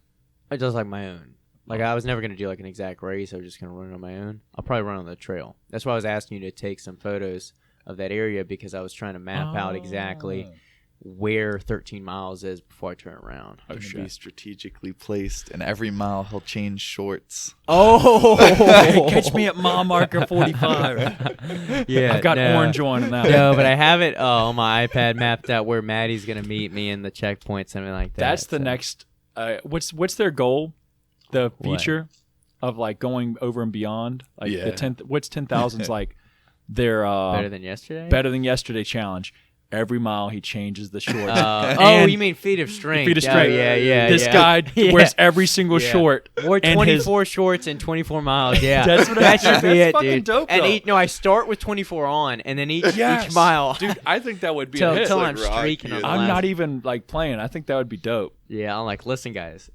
I just like my own. Like I was never gonna do like an exact race. I was just gonna run it on my own. I'll probably run on the trail. That's why I was asking you to take some photos of that area, because I was trying to map out exactly where 13 miles is before I turn around. Oh, be strategically placed, and every mile he'll change shorts. Oh, Catch me at mile marker 45. Yeah, I've got no. orange on now. No, but I have it on my iPad mapped out where Maddie's gonna meet me in the checkpoint, something like that. That's the next. What's their goal? The What? feature of like going over and beyond. Like Yeah. the 10th. What's 10,000's like? Their better than yesterday. better than yesterday challenge. Every mile he changes the shorts. Oh, And you mean feet of strength? feet of Oh, strength. yeah. This guy Yeah. wears every single Yeah. short. Or and 24 shorts and 24 miles. Yeah, That's what that should be that's it, fucking dude. dope, and though. I start with 24 on, and then each Yes. mile, Dude, I think that would be a till hit. I'm Like Rocky, streaking on the I'm last. not even like playing. I think that would be dope. Yeah, I'm like, listen, guys,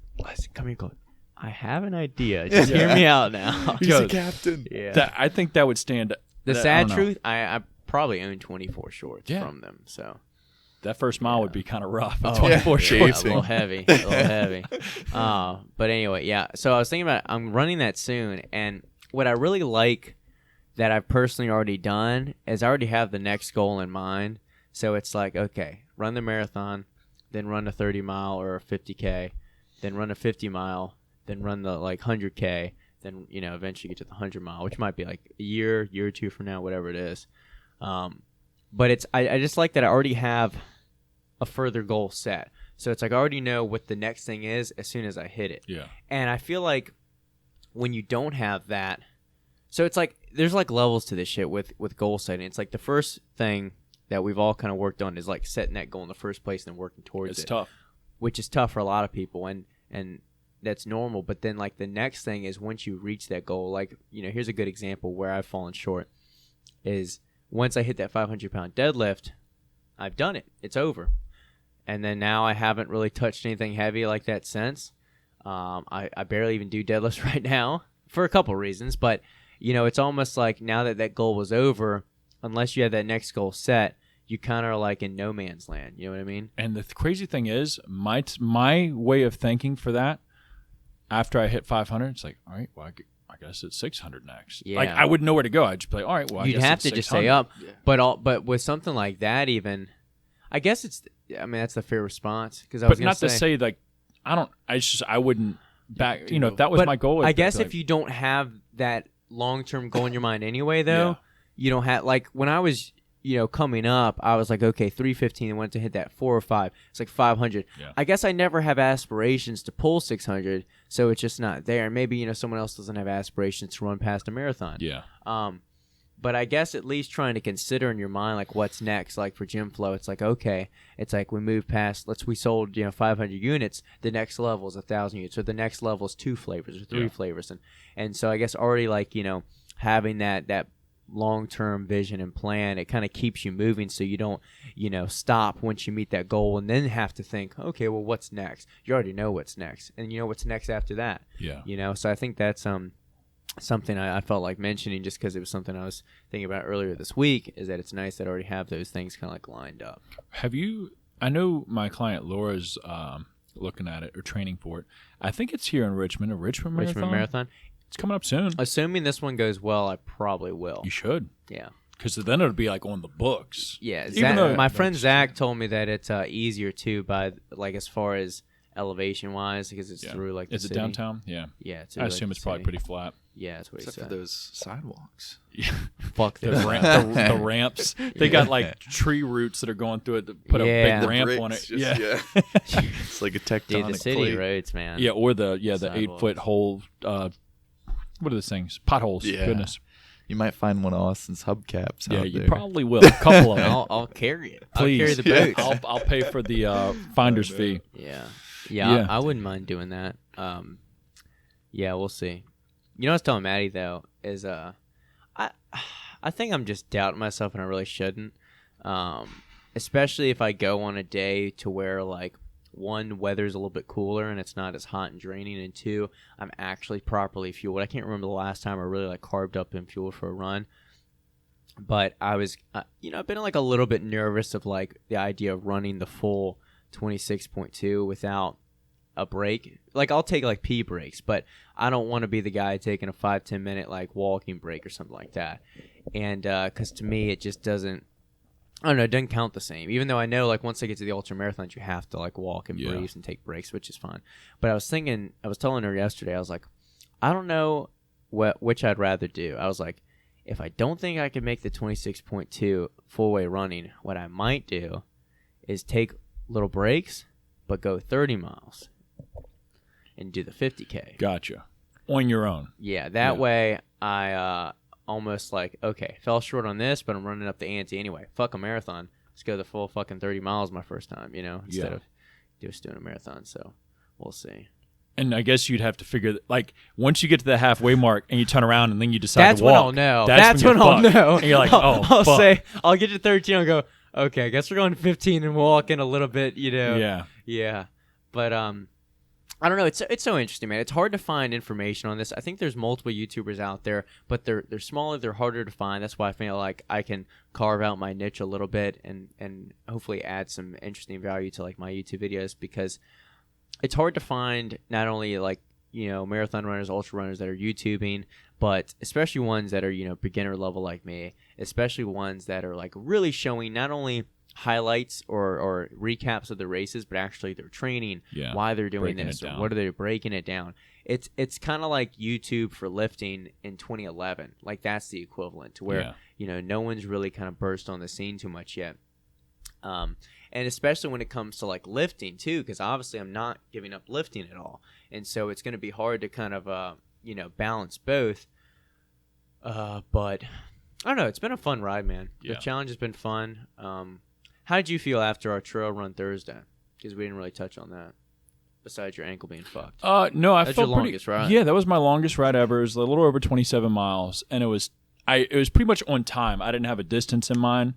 come here, Clots. I have an idea. Just hear me out now. He's Yo, the captain. Yeah. I think that would stand. The I sad don't know. truth, I probably own 24 shorts Yeah. from them, so. That first mile would be kind of rough. Oh, 24 yeah. shorts. A little heavy. A little heavy. But anyway, yeah. So I was thinking about I'm running that soon, and what I really like that I've personally already done is I already have the next goal in mind. So it's like, okay, run the marathon, then run a 30 mile or a 50K, then run a 50 mile, then run the like 100K, then eventually get to the 100 mile, which might be like a year or two from now, whatever it is. But it's I just like that I already have a further goal set. So it's like I already know what the next thing is as soon as I hit it. Yeah. And I feel like when you don't have that, so it's like there's like levels to this shit with goal setting. It's like the first thing that we've all kind of worked on is like setting that goal in the first place and then working towards It's it. tough. Which is tough for a lot of people, and that's normal. But then like the next thing is once you reach that goal, like here's a good example where I've fallen short is once I hit that 500-pound deadlift, I've done it. It's over. And then now I haven't really touched anything heavy like that since. I barely even do deadlifts right now for a couple reasons, but it's almost like now that that goal was over, unless you have that next goal set, you kind of are like in no man's land. You know what I mean? And the crazy thing is, my way of thinking for that, after I hit 500, it's like, all right, well, I guess it's 600 next. Yeah. Like, I wouldn't know where to go. I'd just be like, all right, well, I You'd guess have it's to just 600. say up. Yeah. But with something like that, even, I guess that's the fair response. But not to say, like, I wouldn't back, if that was my goal. I guess if you don't have that long-term goal in your mind anyway, though, you don't have, like, when I was, coming up, I was like, okay, 315, and went to hit that 4 or 5. It's like 500. Yeah. I guess I never have aspirations to pull 600, so it's just not there. Maybe, someone else doesn't have aspirations to run past a marathon. Yeah. But I guess at least trying to consider in your mind, like, what's next. Like, for GYMFLO, it's like, okay, it's like we moved past, we sold, 500 units. The next level is 1,000 units. Or the next level is 2 flavors or 3 flavors. And so I guess already, like, having that long-term vision and plan, it kind of keeps you moving so you don't, stop once you meet that goal and then have to think, okay, well, what's next? You already know what's next. And you know what's next after that. Yeah. So I think that's something I felt like mentioning just because it was something I was thinking about earlier this week, is that it's nice that I already have those things kind of like lined up. I know my client Laura's looking at it or training for it. I think it's here in Richmond, a Richmond Marathon. It's coming up soon. Assuming this one goes well, I probably will. You should. Yeah. Because then it'll be like on the books. Yeah. My friend Zach told me that it's easier too by like as far as elevation wise because it's through like the Is it city. downtown? Yeah. Yeah. I assume it's probably pretty flat. Yeah, that's what Except he said. for those sidewalks. Yeah. Fuck the the ramps. They got like tree roots that are going through it to put a big ramp on it. It's like a tectonic Dude, the city plate. roads, man. Yeah, or the Sidewalks. 8-foot hole. What are those things? Potholes. Yeah. Goodness. You might find one of Austin's hubcaps Yeah, out you there. probably will. A couple of them. I'll carry it. Please. I'll carry the boats. I'll pay for the finder's fee. Yeah. I wouldn't mind doing that. Yeah, we'll see. You know what I was telling Maddie though is I think I'm just doubting myself and I really shouldn't. Especially if I go on a day to where like one, weather's a little bit cooler and it's not as hot and draining, and two, I'm actually properly fueled. I can't remember the last time I really like carved up and fueled for a run. But I was, I've been like a little bit nervous of like the idea of running the full 26.2 without a break. Like I'll take like pee breaks, but I don't want to be the guy taking a 5-10 minute like walking break or something like that. And because to me it just doesn't, I don't know, it doesn't count the same. Even though I know like once I get to the ultra marathons you have to like walk and breathe and take breaks, which is fine. But I was telling her yesterday, I was like, I don't know which I'd rather do. I was like, if I don't think I can make the 26.2 full way running, what I might do is take little breaks but go 30 miles and do the 50K. Gotcha. On your own. Yeah, that way I almost like, okay, fell short on this, but I'm running up the ante anyway. Fuck a marathon. Let's go the full fucking 30 miles my first time, instead of just doing a marathon. So we'll see. And I guess you'd have to figure, like, once you get to the halfway mark and you turn around and then you decide that's to walk. When I'll know. That's when I'll know. And you're like, I'll fuck. say, I'll get to 13 and I'll go, okay, I guess we're going to 15 and we'll walk in a little bit, Yeah. Yeah. But, I don't know. It's so interesting, man. It's hard to find information on this. I think there's multiple YouTubers out there, but they're smaller. They're harder to find. That's why I feel like I can carve out my niche a little bit and hopefully add some interesting value to like my YouTube videos, because it's hard to find not only like, marathon runners, ultra runners that are YouTubing, but especially ones that are, beginner level like me, especially ones that are like really showing not only highlights or recaps of the races, but actually their training, why they're doing this, or what are they breaking it down. It's kind of like YouTube for lifting in 2011. Like that's the equivalent to where no one's really kind of burst on the scene too much yet. And especially when it comes to like lifting too, because obviously I'm not giving up lifting at all, and so it's going to be hard to kind of balance both. But I don't know. It's been a fun ride, man. The challenge has been fun. How did you feel after our trail run Thursday? Because we didn't really touch on that. Besides your ankle being fucked. No, I That's felt your pretty. Longest ride. Yeah, that was my longest ride ever. It was a little over 27 miles, and it was pretty much on time. I didn't have a distance in mind.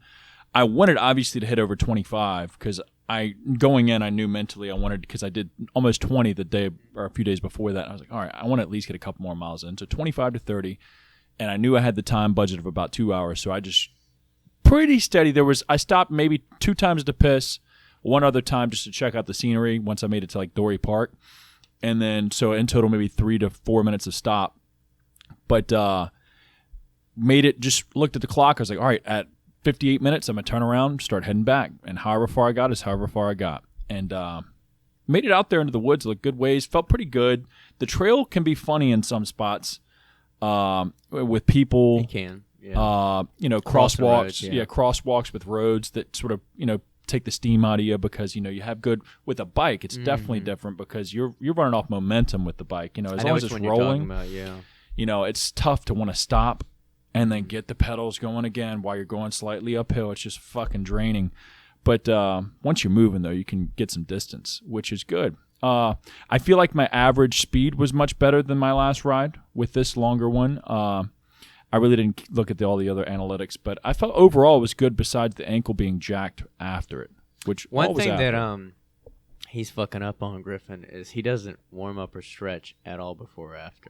I wanted obviously to hit over 25 because going in, I knew mentally I wanted, because I did almost 20 the day or a few days before that. I was like, all right, I want to at least get a couple more miles in. So 25 to 30. And I knew I had the time budget of about 2 hours. So I just pretty steady. I stopped maybe 2 times to piss, one other time just to check out the scenery once I made it to like Dory Park. And then, so in total, maybe 3 to 4 minutes of stop. But made it, just looked at the clock. I was like, all right, at 58 minutes, I'm going to turn around, start heading back. And however far I got is however far I got. And made it out there into the woods, looked good ways, felt pretty good. The trail can be funny in some spots with people. It can. Yeah. Crosswalks. Roads, yeah. Crosswalks with roads that sort of, take the steam out of you, because, you have good, with a bike, it's definitely different because you're running off momentum with the bike. As long as it's rolling, about, yeah. It's tough to want to stop and then get the pedals going again while you're going slightly uphill. It's just fucking draining. But once you're moving, though, you can get some distance, which is good. I feel like my average speed was much better than my last ride with this longer one. I really didn't look at all the other analytics, but I felt overall it was good besides the ankle being jacked after it. Which one thing that he's fucking up on, Griffin, is he doesn't warm up or stretch at all before or after.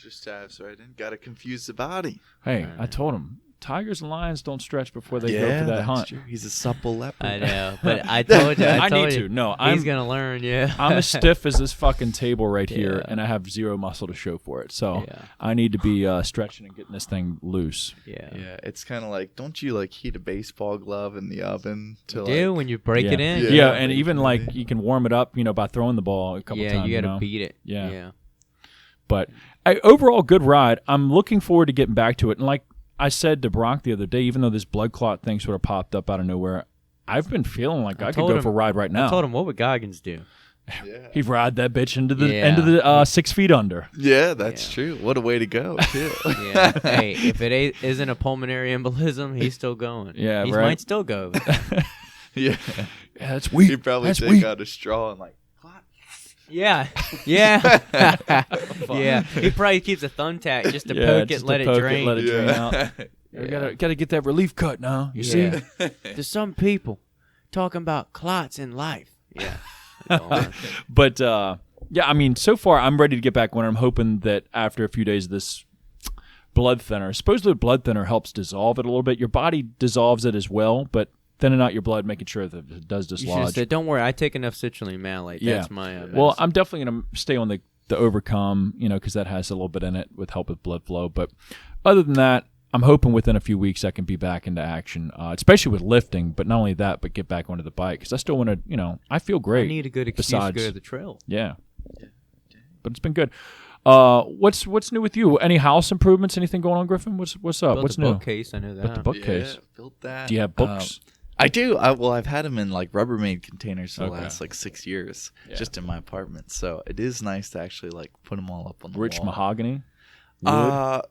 Just so I didn't gotta confuse the body. Hey, I told him tigers and lions don't stretch before they go for that hunt. True. He's a supple leopard. I know, but I told you. I need to. No, he's gonna learn. Yeah, I'm as stiff as this fucking table right here, and I have zero muscle to show for it. So I need to be stretching and getting this thing loose. Yeah. It's kind of like, don't you like heat a baseball glove in the oven to do when you break it in? Yeah, and even like you can warm it up, by throwing the ball a couple times. Yeah, you got to beat it. Yeah. But overall, good ride. I'm looking forward to getting back to it, and like I said to Brock the other day, even though this blood clot thing sort of popped up out of nowhere, I've been feeling like I could go for a ride right now. I told him, what would Goggins do? Yeah. He'd ride that bitch into the 6 feet under. Yeah, that's true. What a way to go, too. Hey, if it isn't a pulmonary embolism, he's still going. Yeah, he right. might still go. Yeah, that's weak. He'd probably take out a straw and like, Yeah. Yeah. He probably keeps a thumbtack just to poke it, let it drain. Let it drain out. We gotta get that relief cut now. You see? There's some people talking about clots in life. Yeah. But I mean, so far I'm ready to get back when I'm hoping that after a few days of this blood thinner, supposedly the blood thinner helps dissolve it a little bit. Your body dissolves it as well, but thinning out your blood, making sure that it does dislodge. Don't worry, I take enough citrulline malate. That's my well, I'm definitely going to stay on the Overcome, because that has a little bit in it with help with blood flow. But other than that, I'm hoping within a few weeks I can be back into action, especially with lifting. But not only that, but get back onto the bike because I still want to, I feel great. I need a good excuse to go to the trail. Yeah. But it's been good. What's new with you? Any house improvements? Anything going on, Griffin? What's up? What's new? Bookcase, I know that. Built the bookcase. Built that. Do you have books? I do. I've had them in like Rubbermaid containers for the last like 6 years, just in my apartment. So it is nice to actually like put them all up on the Rich wall. mahogany. Wood?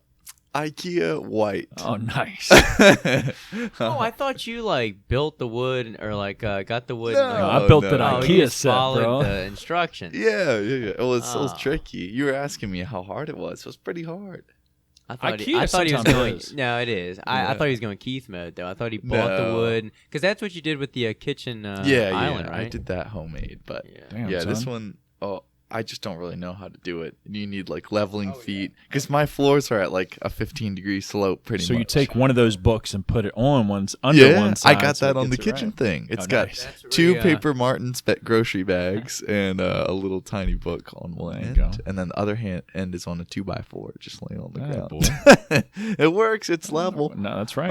IKEA white. Oh, nice. I thought you like built the wood or like got the wood. No, I built an you IKEA just set, followed bro. the instructions. Yeah. Well, it was tricky. You were asking me how hard it was. It was pretty hard. I thought IKEA he was sometimes going. is. No, it is. I thought he was going Keith mode though. I thought he bought the wood because that's what you did with the kitchen island, right? I did that homemade, but Damn, this son. one. I just don't really know how to do it. You need like leveling feet because my floors are at like a 15-degree slope pretty much. So you take one of those books and put it on one's under one side. I got so that it on the gets it kitchen right. thing. It's got nice. two Paper Martin's grocery bags and a little tiny book on one There you end, go. and then the other end is on a 2x4 just laying on the Ah, ground. It works. It's level. No, that's right.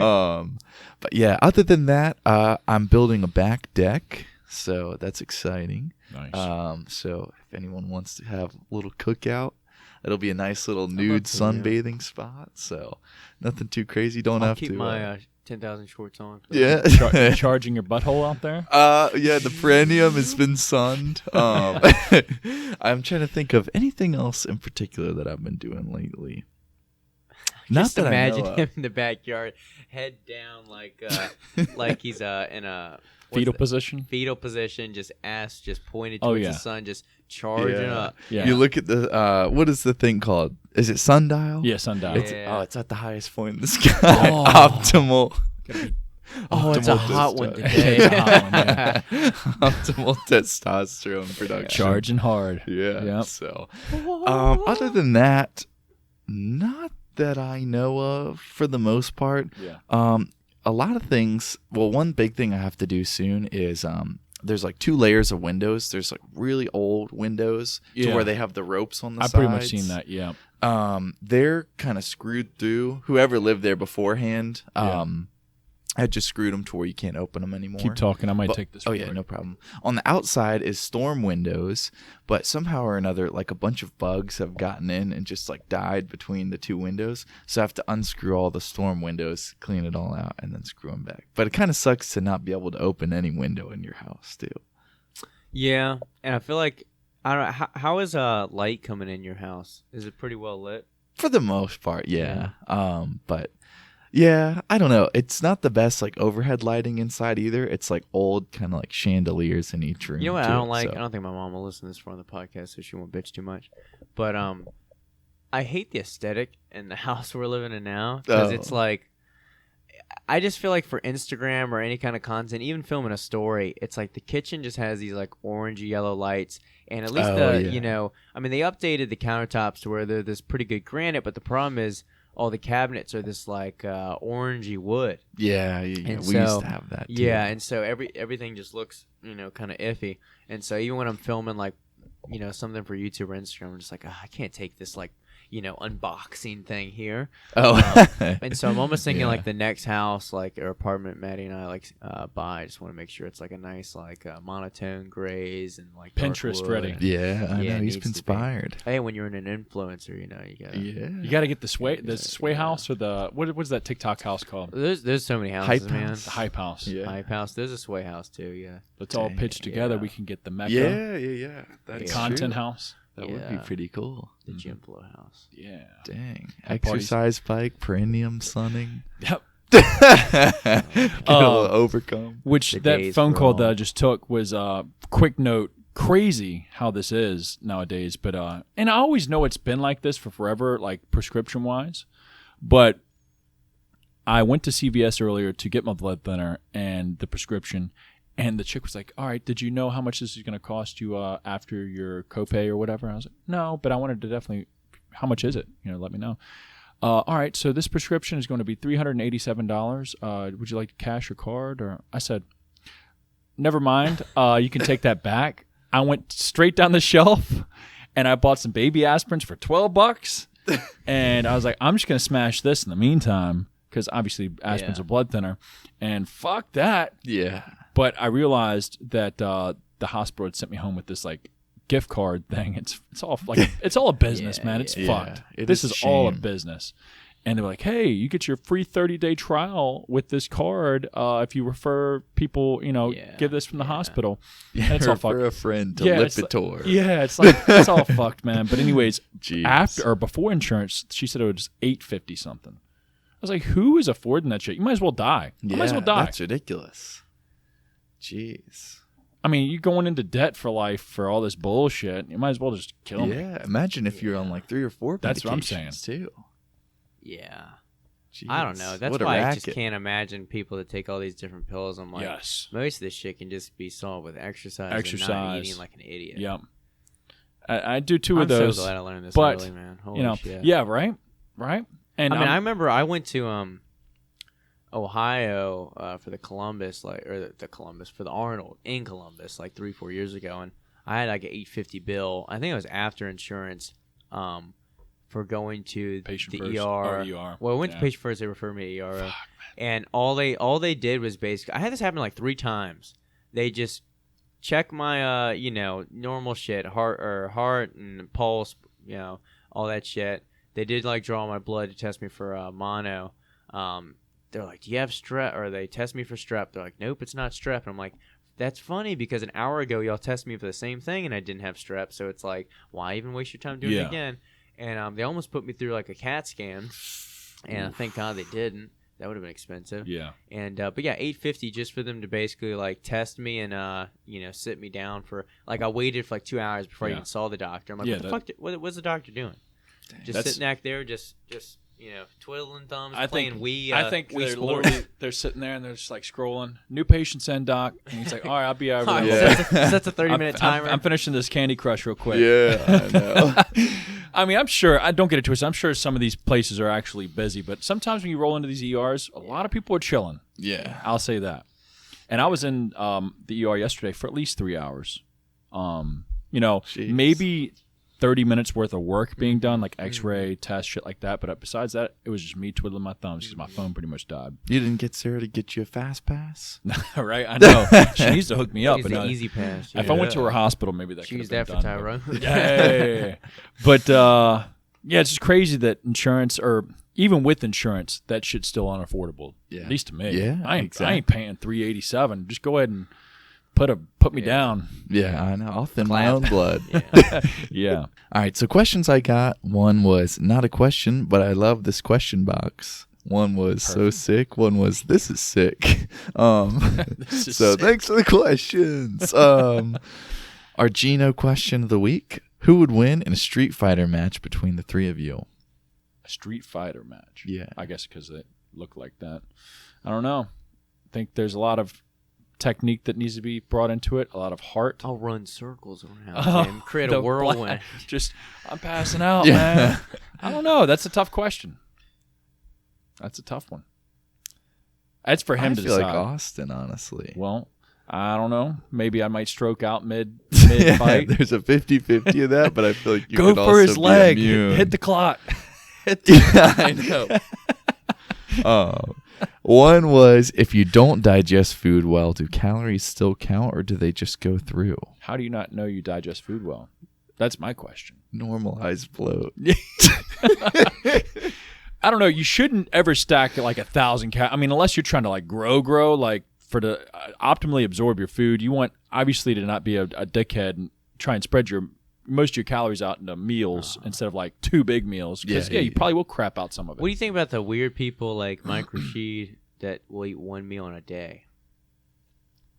But yeah, other than that, I'm building a back deck, so that's exciting. Nice. So if anyone wants to have a little cookout, it'll be a nice little nude sunbathing spot. So nothing too crazy. Don't I'll have keep to. my 10,000 shorts on. Yeah. Charging your butthole out there? Yeah, the perineum has been sunned. I'm trying to think of anything else in particular that I've been doing lately. Just Not that imagine I know him in the backyard, head down like he's in a Fetal position? Fetal position, just ass just pointed Oh, towards yeah. the sun, just charging up. Yeah. You look at the what is the thing called? Is it sundial? Yeah, sundial. It's, Yeah. it's at the highest point in the sky. Optimal. Oh, it's a hot one today. It's a hot one, yeah. Optimal testosterone production. Charging hard. Yeah. Yep. So, other than that, not that I know of for the most part. Yeah. A lot of things. Well, one big thing I have to do soon is there's like 2 layers of windows. There's like really old windows to Yeah. where they have the ropes on the sides. I've pretty much seen that. Yeah. They're kind of screwed through. Whoever lived there beforehand, had just screwed them to where you can't open them anymore. Keep talking. I might take this. Oh yeah, no problem. On the outside is storm windows, but somehow or another, like a bunch of bugs have gotten in and just like died between the 2 windows. So I have to unscrew all the storm windows, clean it all out, and then screw them back. But it kind of sucks to not be able to open any window in your house too. Yeah, and I feel like I don't know how is light coming in your house? Is it pretty well lit? For the most part, yeah. But yeah, I don't know. It's not the best like overhead lighting inside either. It's like old kind of like chandeliers in each room. You know what too, I don't like? so. I don't think my mom will listen to this far on the podcast, so she won't bitch too much. But I hate the aesthetic in the house we're living in now because it's like I just feel like for Instagram or any kind of content, even filming a story, it's like the kitchen just has these like orangey yellow lights, and at least you know, I mean, they updated the countertops to where they're this pretty good granite, but the problem is all the cabinets are this like orangey wood. Yeah, we used to have that too. Yeah, and so everything just looks, you know, kind of iffy. And so even when I'm filming like, you know, something for YouTube or Instagram, I'm just like, I can't take this like, you know, unboxing thing here. And so I'm almost thinking like the next house, like or apartment Maddie and I like buy. I just want to make sure it's like a nice like monotone grays and like Pinterest ready. Yeah, I know he's inspired. Hey, when you're an influencer, you know you gotta get the sway house or the what's that TikTok house called? There's so many houses, Hype man. house. The hype house. Yeah. Hype house. There's a sway house too. Yeah. Let's all pitch together. We can get the Mecca. Yeah. That's content true. house. That would be pretty cool. The GYMFLO house. Yeah. Dang. Have Exercise bike, perineum sunning. Yep. Overcome. Which The that days phone were call all- that I just took was quick note. Crazy how this is nowadays, but and I always know it's been like this for forever, like prescription wise. But I went to CVS earlier to get my blood thinner and the prescription, and the chick was like, "All right, did you know how much this is going to cost you after your copay or whatever?" I was like, "No, but I wanted to definitely. How much is it? You know, let me know." All right, so this prescription is going to be $387. Would you like cash or card? Or I said, never mind. You can take that back. I went straight down the shelf, and I bought some baby aspirins for $12. And I was like, I'm just going to smash this in the meantime, because obviously aspirin's a blood thinner. And fuck that. Yeah. But I realized that the hospital had sent me home with this like gift card thing. It's all like it's all a business, man. It's fucked. This is all a business. And they were like, "Hey, you get your free 30-day trial with this card if you refer people. You know, give this from the hospital." And it's all fucked. Refer a friend to Lipitor. It's like it's all fucked, man. But anyways, Jeez. after or before insurance, she said it was $850 something. I was like, "Who is affording that shit? You might as well die. You might as well die." That's ridiculous. Jeez. I mean, you're going into debt for life for all this bullshit. You might as well just kill me. Yeah, imagine if you're on like 3 or 4 That's what I'm medications, too. Yeah. Jeez. I don't know. That's What a why I racket. just can't imagine people that take all these different pills. I'm like, Yes. most of this shit can just be solved with exercise and not Exercise. eating like an idiot. Yep. I do 2 of I'm those. so glad I learned this but, early, man. Holy you know, shit. yeah, right. And I mean, I remember I went to Ohio for the Columbus, for the Arnold in Columbus, like 3-4 years ago, and I had like an $850 bill. I think it was after insurance, for going to Patient the first. ER. ER. Well, I went to patient first. They referred me to ER, and all they did was basically, I had this happen like 3 times. They just check my normal shit, heart and pulse, you know, all that shit. They did like draw my blood to test me for mono. They're like, "Do you have strep?" Or they test me for strep. They're like, "Nope, it's not strep." And I'm like, that's funny because an hour ago y'all tested me for the same thing and I didn't have strep. So it's like, why even waste your time doing it again? And they almost put me through like a CAT scan, and thank God they didn't. That would have been expensive. Yeah. And but yeah, $850 just for them to basically like test me and sit me down for like, I waited for like 2 hours before I even saw the doctor. I'm like, what the fuck? What's the doctor doing? Just sitting back there, just twiddling thumbs, I playing think Wii. I think Wii they're Sports. literally they're sitting there and they're just like scrolling. New patients in, doc. And he's like, all right, I'll be over. All right, there. sets a 30-minute timer. I'm finishing this Candy Crush real quick. Yeah, I know. I mean, I'm sure. I don't get it twisted. I'm sure some of these places are actually busy, but sometimes when you roll into these ERs, a lot of people are chilling. Yeah. I'll say that. And I was in the ER yesterday for at least 3 hours. Jeez. Maybe 30 minutes worth of work being done, like X-ray tests, shit like that. But besides that, it was just me twiddling my thumbs because my phone pretty much died. You didn't get Sarah to get you a fast pass? Right? I know. She needs to hook me up. Use the easy pass. If I went to her hospital, maybe that She could used have that been for done. Tyrone. Yeah. But it's just crazy that insurance, or even with insurance, that shit's still unaffordable. Yeah. At least to me. Yeah, I ain't exactly. paying $387. Just go ahead and put me down. Yeah, I know. I'll thin my own blood. Yeah. All right, so questions I got. One was not a question, but I love this question box. One was so sick. One was this is sick. This is So sick. thanks for the questions. Our Gino question of the week: who would win in a Street Fighter match between the three of you? A Street Fighter match. Yeah. I guess because they look like that. I don't know. I think there's a lot of technique that needs to be brought into it. A lot of heart. I'll run circles around him, create a The whirlwind. Just, I'm passing out, Yeah. man. I don't know. That's a tough question. That's a tough one. That's for him I to feel decide. like Austin, honestly. Well, I don't know. Maybe I might stroke out mid Yeah, fight. there's a 50-50 of that, but I feel like you Go could for also his be leg. immune. Hit the clot. Yeah, I know. One was, if you don't digest food well, do calories still count, or do they just go through? How do you not know you digest food well? That's my question. Normalized bloat. I don't know. You shouldn't ever stack like 1,000 calories. I mean, unless you're trying to like grow, like for to optimally absorb your food. You want obviously to not be a dickhead and try and spread most of your calories out into meals instead of like 2 big meals. Because Yeah, you probably will crap out some of it. What do you think about the weird people like Mike Rashid that will eat one meal in a day?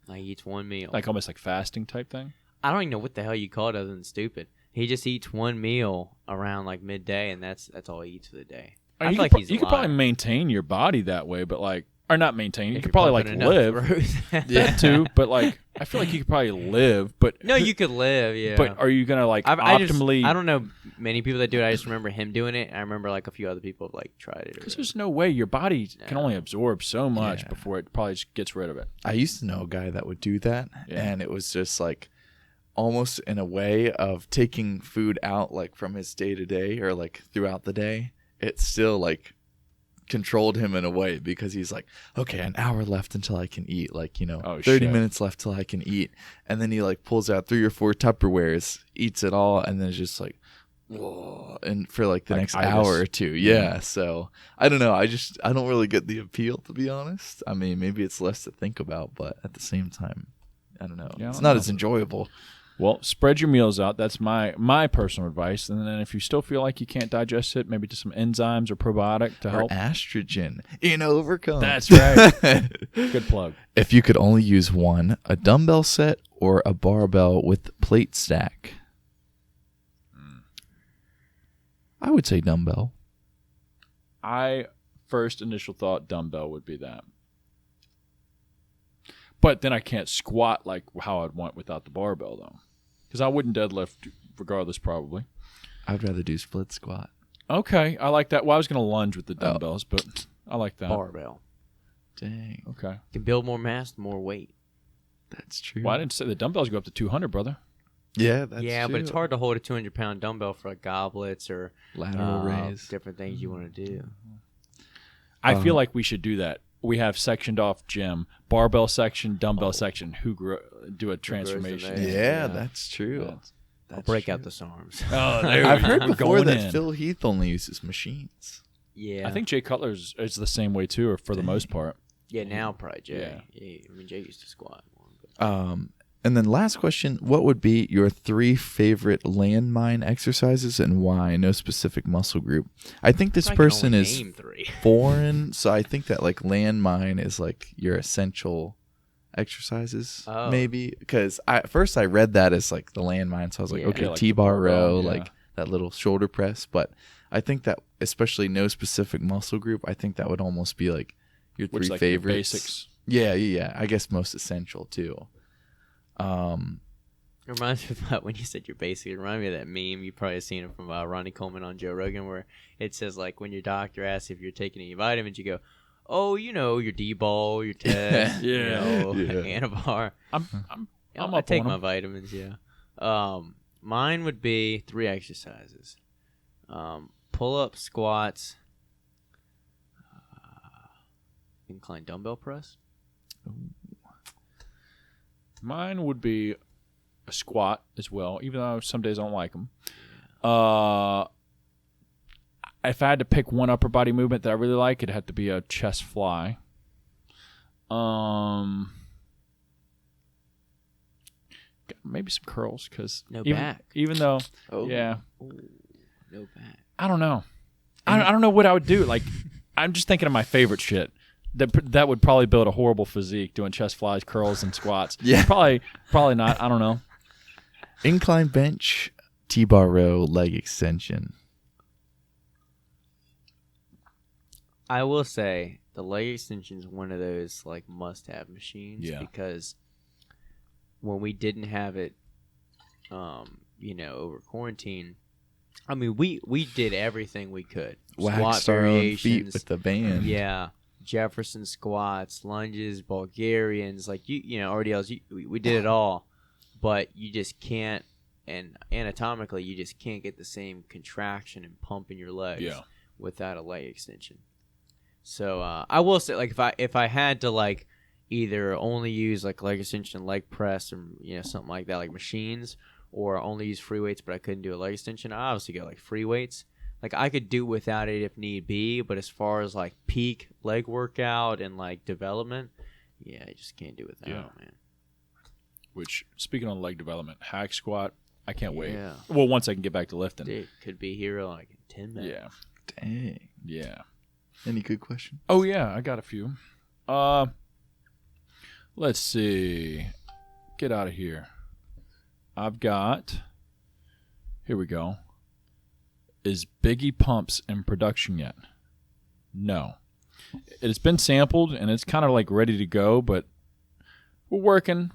Like he eats one meal. Like almost like fasting type thing. I don't even know what the hell you call it other than stupid. He just eats one meal around like midday, and that's all he eats for the day. I feel like he's you a could probably liar. maintain your body that way, but like, or not maintain. You If could you're probably like pumping enough live. fruit. That too, but like, I feel like you could probably live. But No, you could live, yeah. But are you gonna like I optimally? I don't know many people that do it. I just remember him doing it. I remember like a few other people have like tried it. Because there's no way your body can only absorb so much Yeah. before it probably just gets rid of it. I used to know a guy that would do that, Yeah. and it was just like almost in a way of taking food out like from his day to day or like throughout the day. It still like controlled him in a way because he's like, okay, an hour left until I can eat, like, 30 shit. minutes left till I can eat, and then he like pulls out 3 or 4 Tupperwares, eats it all, and then it's just like, whoa, and for like the Like next itis. hour or two. Yeah, so I don't know, I don't really get the appeal, to be honest. I mean, maybe it's less to think about, but at the same time, I don't know, Yeah, I it's don't not know. as enjoyable. Well, spread your meals out. That's my personal advice. And then if you still feel like you can't digest it, maybe just some enzymes or probiotic to Or help. estrogen in Overcome. That's right. Good plug. If you could only use one, a dumbbell set or a barbell with plate stack? I would say dumbbell. I first initial thought dumbbell would be that. But then I can't squat like how I'd want without the barbell though. Because I wouldn't deadlift regardless probably. I'd rather do split squat. Okay, I like that. Well, I was going to lunge with the dumbbells, but I like that. Barbell. Dang, Okay. Can build more mass, more weight. that's true. Well, I didn't say the dumbbells go up to 200, brother. Yeah, that's yeah, true. but it's hard to hold a 200-pound dumbbell for like goblets or Lateral raise. different things you want to do. I feel like we should do that. We have sectioned off gym, barbell section, dumbbell section. Do a transformation? there. Yeah, that's true. I'll break out the SARMs. Oh, there I've we heard go. before Going that in. Phil Heath only uses machines. Yeah, I think Jay Cutler is the same way too, or for the most part. Yeah, now probably Jay. Yeah. Yeah, I mean Jay used to squat more. But. And then last question, what would be your 3 favorite landmine exercises and why? No specific muscle group. I think this I can person only is name 3. foreign, so I think that like landmine is like your essential exercises, maybe. Because at first I read that as like the landmine, so I was like, Yeah. okay, Yeah, like T-bar the barbell, row, yeah. like that little shoulder press. But I think that, especially no specific muscle group, I think that would almost be like your three like favorites. Your basics. Yeah. I guess most essential too. It reminds me of that when you said your basic. It reminded me of that meme. You probably have seen it from Ronnie Coleman on Joe Rogan, where it says like when your doctor asks if you're taking any vitamins, you go, "Oh, your D-ball, your test, Anavar." I'm I up take on my 'em. vitamins. Yeah. Mine would be 3 exercises: pull-up, squats, incline dumbbell press. Mine would be a squat as well, even though some days I don't like them. If I had to pick one upper body movement that I really like, it'd have to be a chest fly. Maybe some curls, because No back. Even though, Ooh, no back. I don't know. I don't know what I would do. Like, I'm just thinking of my favorite shit. That would probably build a horrible physique doing chest flies, curls, and squats. Yeah. Probably not. I don't know. Incline bench, T-bar row, leg extension. I will say the leg extension is one of those like must-have machines because when we didn't have it, over quarantine, I mean we did everything we could. Wax our own feet with the band. Yeah, Jefferson squats, lunges, Bulgarians, like RDLs. We did it all, but you just can't, and anatomically you just can't get the same contraction and pump in your legs without a leg extension. So I will say, like, if I had to like either only use like leg extension, leg press, or something like that, like machines, or only use free weights, but I couldn't do a leg extension, I obviously go like free weights. Like I could do without it if need be, but as far as like peak leg workout and like development, I just can't do without it, man. Which, speaking on leg development, hack squat, I can't wait. Yeah. Well, once I can get back to lifting. Dude, could be here like in 10 minutes. Yeah. Dang. Yeah. Any good question? Oh, yeah, I got a few. Let's see. Get out of here. I've got... Here we go. Is Biggie Pumps in production yet? No. It's been sampled, and it's kind of like ready to go, but we're working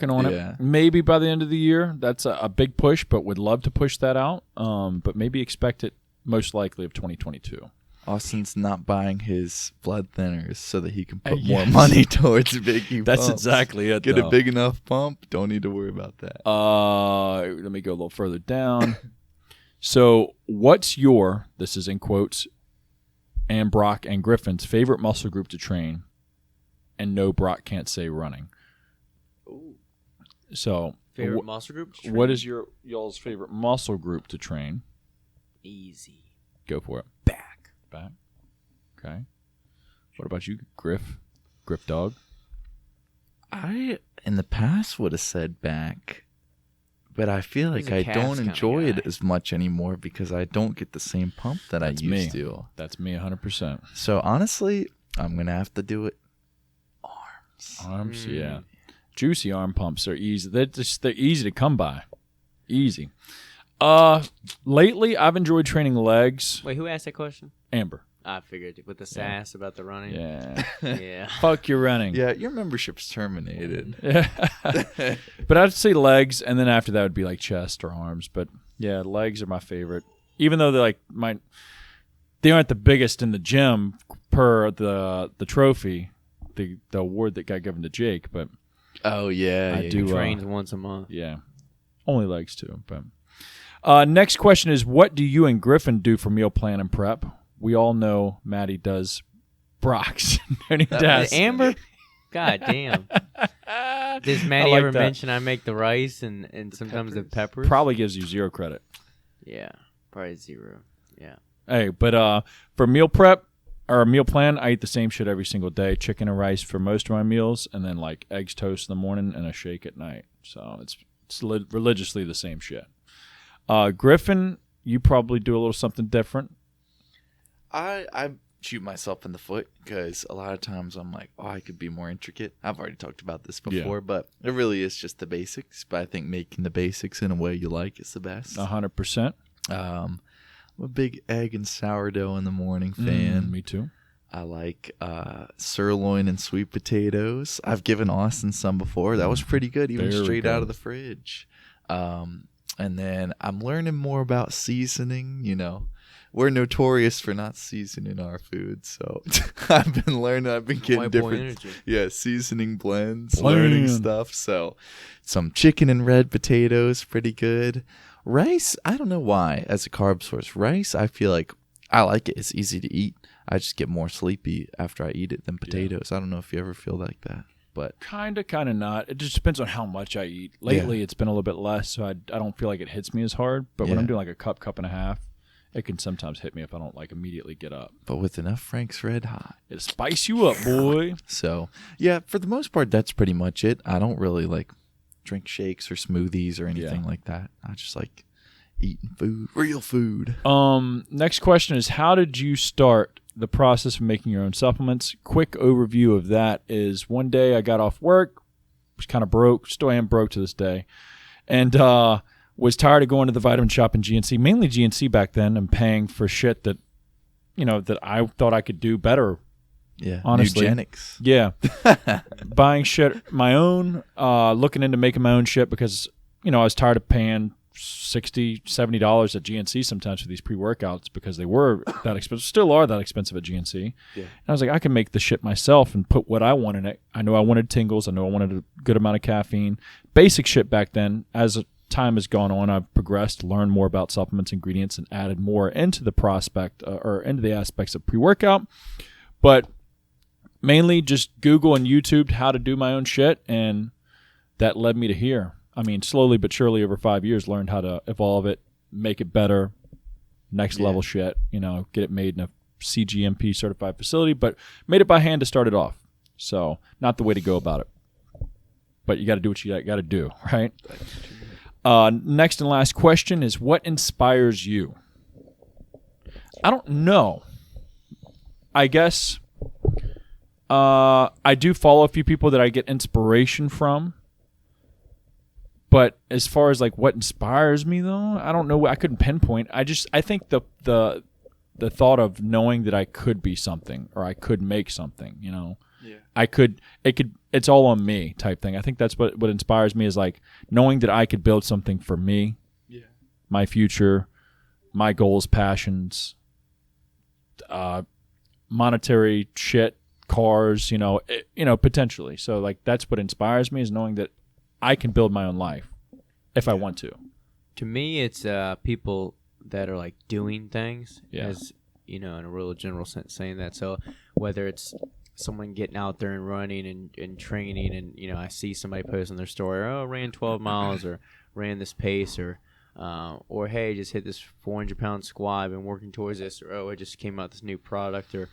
on it. Maybe by the end of the year. That's a big push, but would love to push that out. But maybe expect it most likely of 2022. Austin's not buying his blood thinners so that he can put more money towards Biggie That's pumps. exactly it. Get a big enough pump. Don't need to worry about that. Let me go a little further down. So, what's your, this is in quotes, and Brock and Griffin's favorite muscle group to train? And no, Brock can't say running. Ooh. So, Favorite muscle group to train? What is y'all's favorite muscle group to train? Easy. Go for it. Back. Okay. What about you, Griff Dog? I, in the past, would have said back, but I feel like I don't enjoy it as much anymore because I don't get the same pump that I used to. That's me 100%. So, honestly, I'm going to have to do it arms. Yeah. Juicy arm pumps are easy. They're easy to come by. Easy. Lately, I've enjoyed training legs. Wait, who asked that question? Amber. I figured with the sass about the running. Yeah. Yeah. Fuck your running. Yeah, your membership's terminated. But I'd say legs, and then after that would be like chest or arms. But yeah, legs are my favorite. Even though they're like they aren't the biggest in the gym per the trophy, the award that got given to Jake. But oh yeah, I do trains once a month. Yeah, only legs too. But next question is, what do you and Griffin do for meal plan and prep? We all know Maddie does Brock's. Amber? God damn. Does Maddie ever mention I make the rice and sometimes the peppers? Probably gives you 0 credit. Yeah, probably 0. Yeah. Hey, but for meal prep or meal plan, I eat the same shit every single day. Chicken and rice for most of my meals, and then like eggs toast in the morning and a shake at night. So it's religiously the same shit. Griffin, you probably do a little something different. I shoot myself in the foot because a lot of times I'm like, I could be more intricate. I've already talked about this before, but it really is just the basics. But I think making the basics in a way you like is the best. 100%. I'm a big egg and sourdough in the morning fan. Me too. I like sirloin and sweet potatoes. I've given Austin some before. That was pretty good, even straight out of the fridge. And then I'm learning more about seasoning. You know, we're notorious for not seasoning our food, so I've been learning. I've been getting different, seasoning blends, learning stuff. So, some chicken and red potatoes, pretty good. Rice, I don't know why. As a carb source, rice, I feel like I like it. It's easy to eat. I just get more sleepy after I eat it than potatoes. I don't know if you ever feel like that. But kind of not. It just depends on how much I eat. Lately, it's been a little bit less, so I don't feel like it hits me as hard. But when I'm doing like a cup and a half, it can sometimes hit me if I don't like immediately get up. But with enough Frank's Red Hot, it'll spice you up, boy. So yeah, for the most part, that's pretty much it. I don't really like drink shakes or smoothies or anything like that. I just like eating food, real food. Next question is, how did you start the process of making your own supplements? Quick overview of that is, one day I got off work, was kind of broke, still am broke to this day, and was tired of going to the vitamin shop in GNC, mainly GNC back then, and paying for shit that, that I thought I could do better. Yeah, honestly. Eugenics. Yeah. Buying shit my own, looking into making my own shit because, I was tired of paying $60, $70 at GNC sometimes for these pre-workouts because they were that expensive, still are that expensive at GNC. Yeah. And I was like, I can make the shit myself and put what I want in it. I know I wanted tingles. I know I wanted a good amount of caffeine. Basic shit back then. As time has gone on, I've progressed, learned more about supplements, ingredients, and added more into the prospect or into the aspects of pre-workout. But mainly just Google and YouTube how to do my own shit, and that led me to here. I mean, slowly but surely over 5 years, learned how to evolve it, make it better, next level shit, get it made in a CGMP certified facility, but made it by hand to start it off. So not the way to go about it. But you got to do what you got to do, right? Next and last question is, what inspires you? I don't know. I guess I do follow a few people that I get inspiration from. But as far as like what inspires me, though, I don't know. I couldn't pinpoint. I think the thought of knowing that I could be something or I could make something, it's all on me type thing. I think that's what inspires me, is like knowing that I could build something for me, my future, my goals, passions, monetary shit, cars, potentially. So like that's what inspires me, is knowing that I can build my own life if I want to. To me, it's people that are like doing things, Yeah. as in a real general sense, saying that. So whether it's someone getting out there and running and training, and I see somebody post on their story, ran 12 miles or ran this pace, or hey, just hit this 400-pound squat, I've been working towards this, or I just came out with this new product, or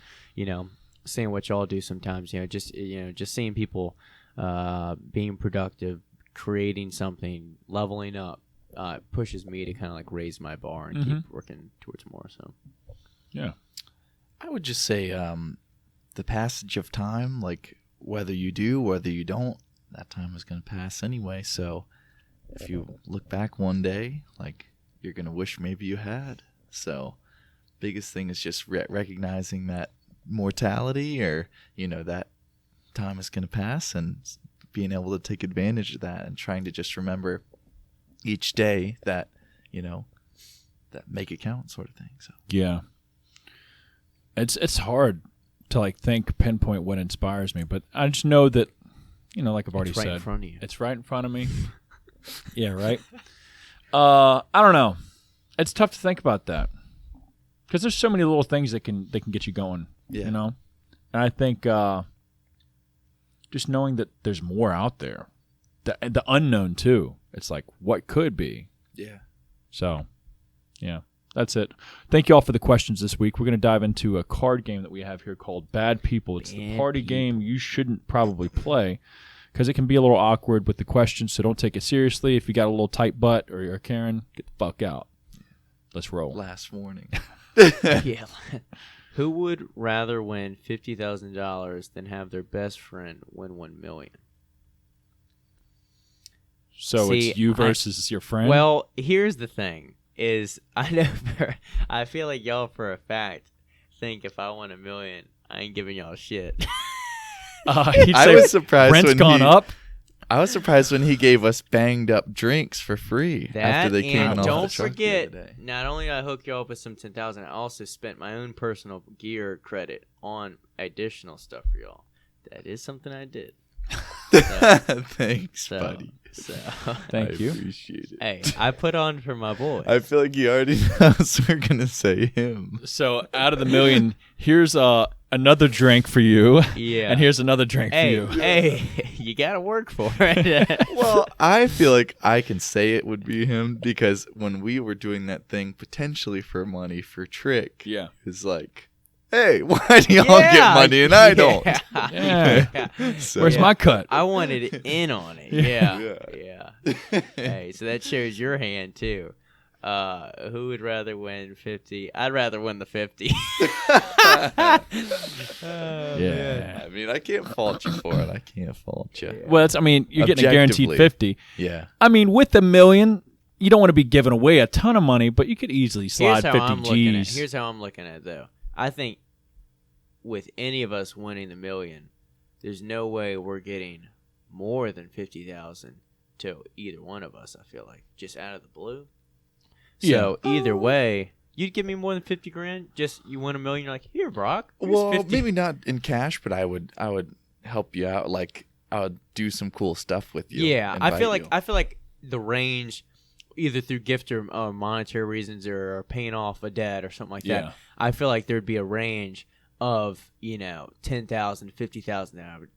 saying what y'all do sometimes, just seeing people being productive, creating something, leveling up, pushes me to kind of like raise my bar and keep working towards more. So yeah, I would just say the passage of time, like whether you do, whether you don't, that time is going to pass anyway. So if you look back one day, like you're going to wish maybe you had. So biggest thing is just recognizing that mortality, or that time is going to pass, and being able to take advantage of that, and trying to just remember each day that that make it count, sort of thing. So yeah, it's hard to like pinpoint what inspires me, but I just know that like I've already said, in front of you. It's right in front of me. Yeah, right. I don't know. It's tough to think about that because there's so many little things that can get you going. Yeah. And I think just knowing that there's more out there, the unknown too. It's like what could be. Yeah. So, yeah, that's it. Thank you all for the questions this week. We're going to dive into a card game that we have here called Bad People. It's the party game you shouldn't probably play because it can be a little awkward with the questions, so don't take it seriously. If you got a little tight butt or you're Karen, get the fuck out. Let's roll. Last warning. Yeah. Who would rather win $50,000 than have their best friend win $1 million? So it's you versus your friend? Well, here's the thing. is I feel like y'all for a fact think if I won $1 million, I ain't giving y'all shit. I was surprised rent's when gone up. I was surprised when he gave us banged up drinks for free after they came in off don't the truck forget, the other day. not only did I hook y'all up with some 10,000, I also spent my own personal gear credit on additional stuff for y'all. That is something I did. Thanks, buddy. Thank you. Appreciate it. Hey, I put on for my boy. I feel like he already knows we're gonna say him. So out of the $1 million, here's another drink for you. Yeah. And here's another drink for you. Hey, you gotta work for it. Well, I feel like I can say it would be him because when we were doing that thing potentially for money for Trick, Yeah. it's like, hey, why do y'all get money and I don't? Yeah. So, Where's my cut? I wanted in on it. Yeah. Hey, so that shows your hand too. Who would rather win 50? I'd rather win the 50. I mean, I can't fault you for it. I can't fault you. Well, you're getting a guaranteed Objectively. 50. Yeah. I mean, with $1 million, you don't want to be giving away a ton of money, but you could easily slide 50 G's. Here's how I'm looking at it, though. I think with any of us winning the $1 million, there's no way we're getting more than 50,000 to either one of us. I feel like just out of the blue. So either way, you'd give me more than 50 grand. Just you win $1 million, you're like, here, Brock. Well, 50. maybe not in cash, but I would help you out. Like I would do some cool stuff with you. Yeah, I feel invite like the range, either through gift or monetary reasons or paying off a debt or something like that. I feel like there'd be a range of 10,000, 50,000 that I would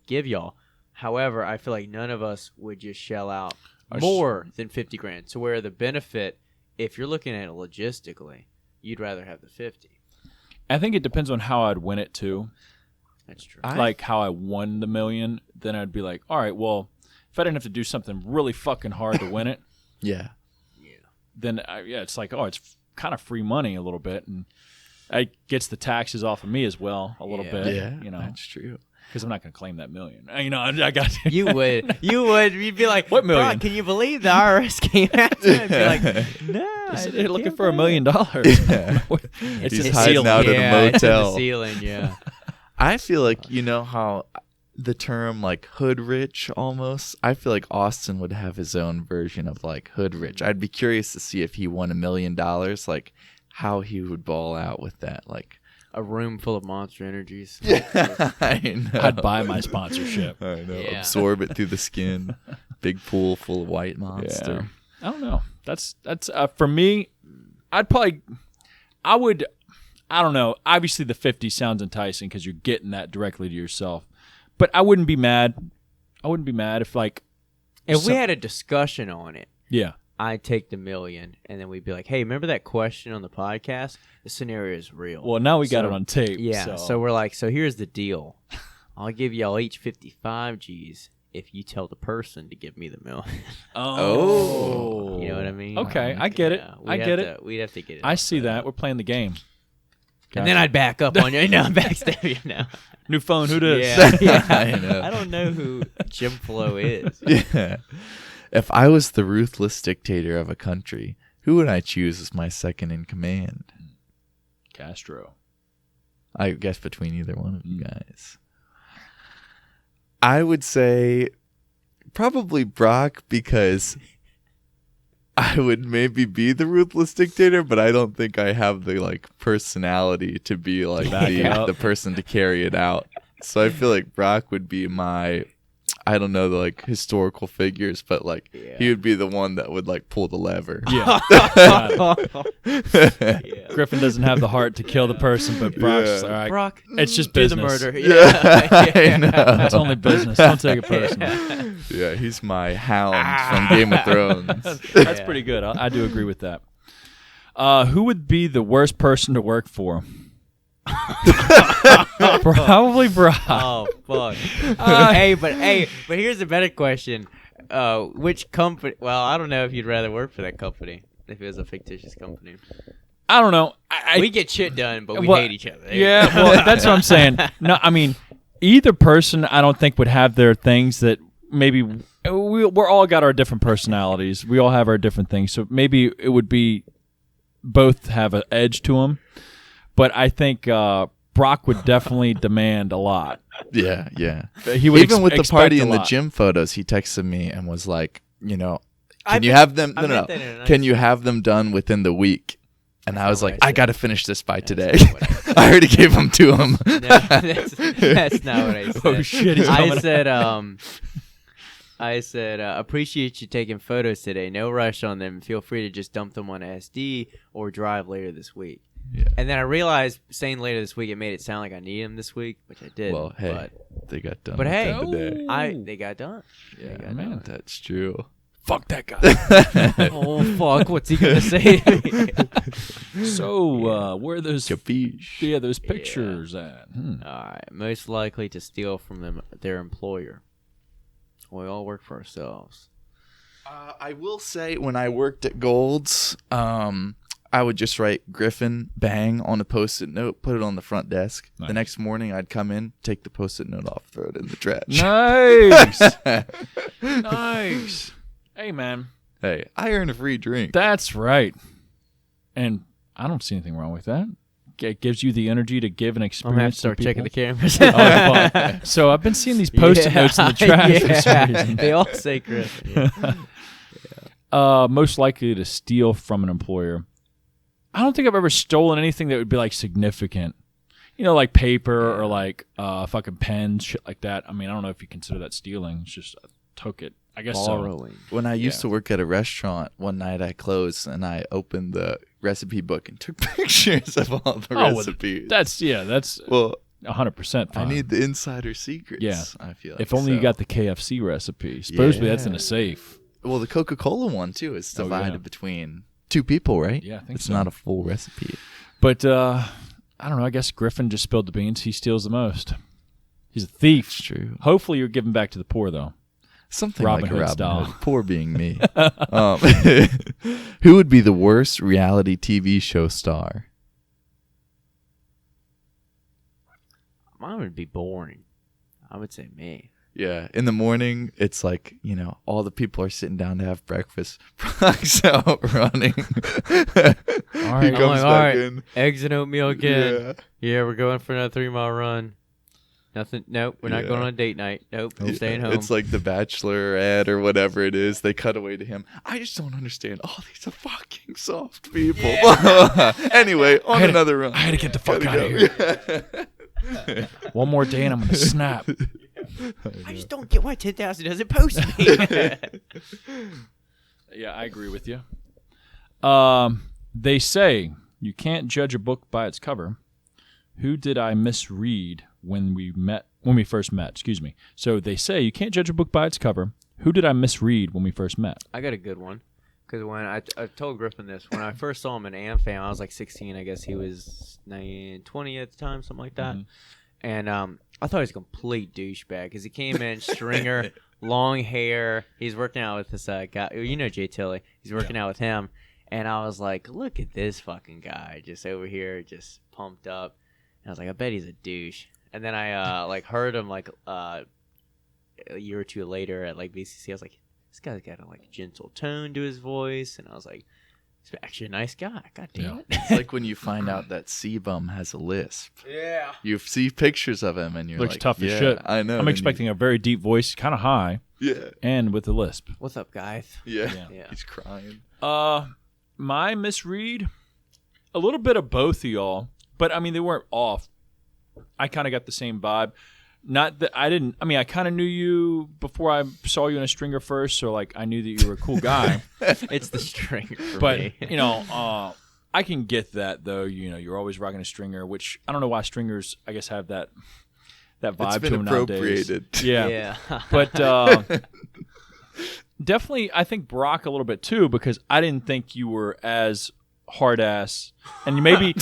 give y'all. However, I feel like none of us would just shell out more than 50 grand. So where the benefit, if you're looking at it logistically, you'd rather have the 50. I think it depends on how I'd win it too. That's true. Like how I won the $1 million, then I'd be like, all right, well, if I didn't have to do something really fucking hard to win it, yeah. then it's like, it's kind of free money a little bit, and it gets the taxes off of me as well a little bit. Yeah, that's true. Because I'm not going to claim that $1 million. I got to. You would. You'd be like, what $1 million? Can you believe the IRS came after me? I'd be like, no. They're looking for $1 million. It's He's in the hiding ceiling. out in a motel. It's in the ceiling, yeah. I feel like how the term like hood rich almost. I feel like Austin would have his own version of like hood rich. I'd be curious to see if he won $1 million, like how he would ball out with that, like. A room full of Monster Energies. Yeah, I know. I'd buy my sponsorship. I know. Yeah. Absorb it through the skin. Big pool full of white Monster. Yeah. I don't know. That's for me. I don't know. Obviously, the 50 sounds enticing because you're getting that directly to yourself. But I wouldn't be mad. If we had a discussion on it. Yeah. I'd take the $1 million, and then we'd be like, hey, remember that question on the podcast? The scenario is real. Well, now we got it on tape. Yeah, so we're like, so here's the deal. I'll give y'all each 55 G's if you tell the person to give me the $1 million. Oh. You know what I mean? Okay, I get it. I get it. We'd have to get it. I see that. We're playing the game. And then I'd back up on you. No, backstab you now. New phone, who does? Yeah. I know. I don't know who GYMFLO is. Yeah. If I was the ruthless dictator of a country, who would I choose as my second in command? Castro. I guess between either one of you guys. I would say probably Brock because I would maybe be the ruthless dictator, but I don't think I have the personality to be the person to carry it out. So I feel like Brock would be my, I don't know the historical figures, but he would be the one that would pull the lever. Yeah. Griffin doesn't have the heart to kill the person, but Brock's all right. Brock, it's just do business. the murder. Yeah. I know. It's only business. Don't take it personal. Yeah, he's my hound from Game of Thrones. That's pretty good. I do agree with that. Who would be the worst person to work for? Probably Brock. Oh fuck. But here's a better question. Which company? Well, I don't know if you'd rather work for that company if it was a fictitious company. I don't know. We get shit done, but we hate each other. Yeah, well, that's what I'm saying. No, I mean, either person I don't think would have their things that maybe we we're all got our different personalities. We all have our different things. So maybe it would be both have an edge to them. But I think Brock would definitely demand a lot. Yeah. He would even with the expect party a and the lot. gym photos, he texted me and was like, I can you meant- have them? I No, meant that in a nice Can you have them done within the week? And I was not what like, I I said. got to finish this by today. not what I already gave them to him. No, that's not what I said. Oh, shit, he's I coming said, appreciate you taking photos today. No rush on them. Feel free to just dump them on SD or drive later this week. Yeah. And then I realized saying later this week, it made it sound like I need them this week, which I did. Well, hey, but they got done. but hey, today. they got done. Yeah, got man, done. that's true. Fuck that guy. Oh fuck! What's he gonna say to me? So where are those? Capiche. Yeah, those pictures at? All right, most likely to steal from their employer. We all work for ourselves. I will say, when I worked at Gold's, I would just write Griffin bang on a Post-it note, put it on the front desk. Nice. The next morning, I'd come in, take the Post-it note off, throw it in the trash. Nice. Nice. Hey, man. Hey, I earn a free drink. That's right. And I don't see anything wrong with that. It gives you the energy to give an I'm experience. gonna have to start checking the cameras. Oh, fuck. So I've been seeing these Post-it notes in the trash for some reason. They all say Griffin. Yeah. Most likely to steal from an employer. I don't think I've ever stolen anything that would be like significant. Like paper or like fucking pens, shit like that. I mean, I don't know if you consider that stealing. It's just I took it. I guess Borrowing. When I used to work at a restaurant, one night I closed and I opened the recipe book and took pictures of all the well, recipes. That's well, 100% fine. I need the insider secrets. Yeah. I feel like If only you so. got the KFC recipe. Supposedly that's in Yeah. a safe. Well, the Coca-Cola one too is Oh, divided yeah. between two people, right? Yeah, I think it's so. not a full recipe. But I don't know. I guess Griffin just spilled the beans. He steals the most. He's a thief. It's true. Hopefully you're giving back to the poor, though. Something Robin like Hood a Robin style. Hood. Poor being me. Who would be the worst reality TV show star? Mine would be boring. I would say me. Yeah, in the morning, it's like, all the people are sitting down to have breakfast. Brock's out running. All right. He I'm comes like, all back right, in. eggs and oatmeal again. Yeah. Yeah, we're going for another 3-mile run. Nothing. Nope, we're not Yeah. going on a date night. Nope, we're staying home. It's like the Bachelor ad or whatever it is. They cut away to him. I just don't understand. Oh, these are fucking soft people. Anyway, on another run. I had to get the fuck Gotta out go. of here. One more day and I'm going to snap. I just don't get why 10,000 doesn't post me. Yeah, I agree with you. They say you can't judge a book by its cover. Who did I misread when we first met? Excuse me. So they say you can't judge a book by its cover. Who did I misread when we first met? I got a good one. Because when I told Griffin this, when I first saw him in AmFam, I was like 16. I guess he was 20 at the time, something like that. And I thought he was a complete douchebag because he came in, stringer, long hair. He's working out with this guy. Jay Tilley. He's working out with him. And I was like, look at this fucking guy just over here, just pumped up. And I was like, I bet he's a douche. And then I heard him a year or two later at BCC. I was like, this guy's got a gentle tone to his voice. And I was like, he's actually a nice guy. God damn it. It's like when you find out that C-Bum has a lisp. Yeah. You see pictures of him and you're Looks like, tough as yeah, shit. I know. I'm And expecting a very deep voice, kind of high, and with a lisp. What's up, guys? Yeah. Yeah. He's crying. My misread, a little bit of both of y'all, but I mean they weren't off. I kind of got the same vibe. Not that I didn't. I mean, I kind of knew you before I saw you in a stringer first, so I knew that you were a cool guy. It's the stringer for But me. I can get that though. You're always rocking a stringer, which I don't know why stringers, I guess, have that vibe It's to been them nowadays. appropriated. Yeah. Yeah. But definitely, I think Brock a little bit too, because I didn't think you were as hard ass, and maybe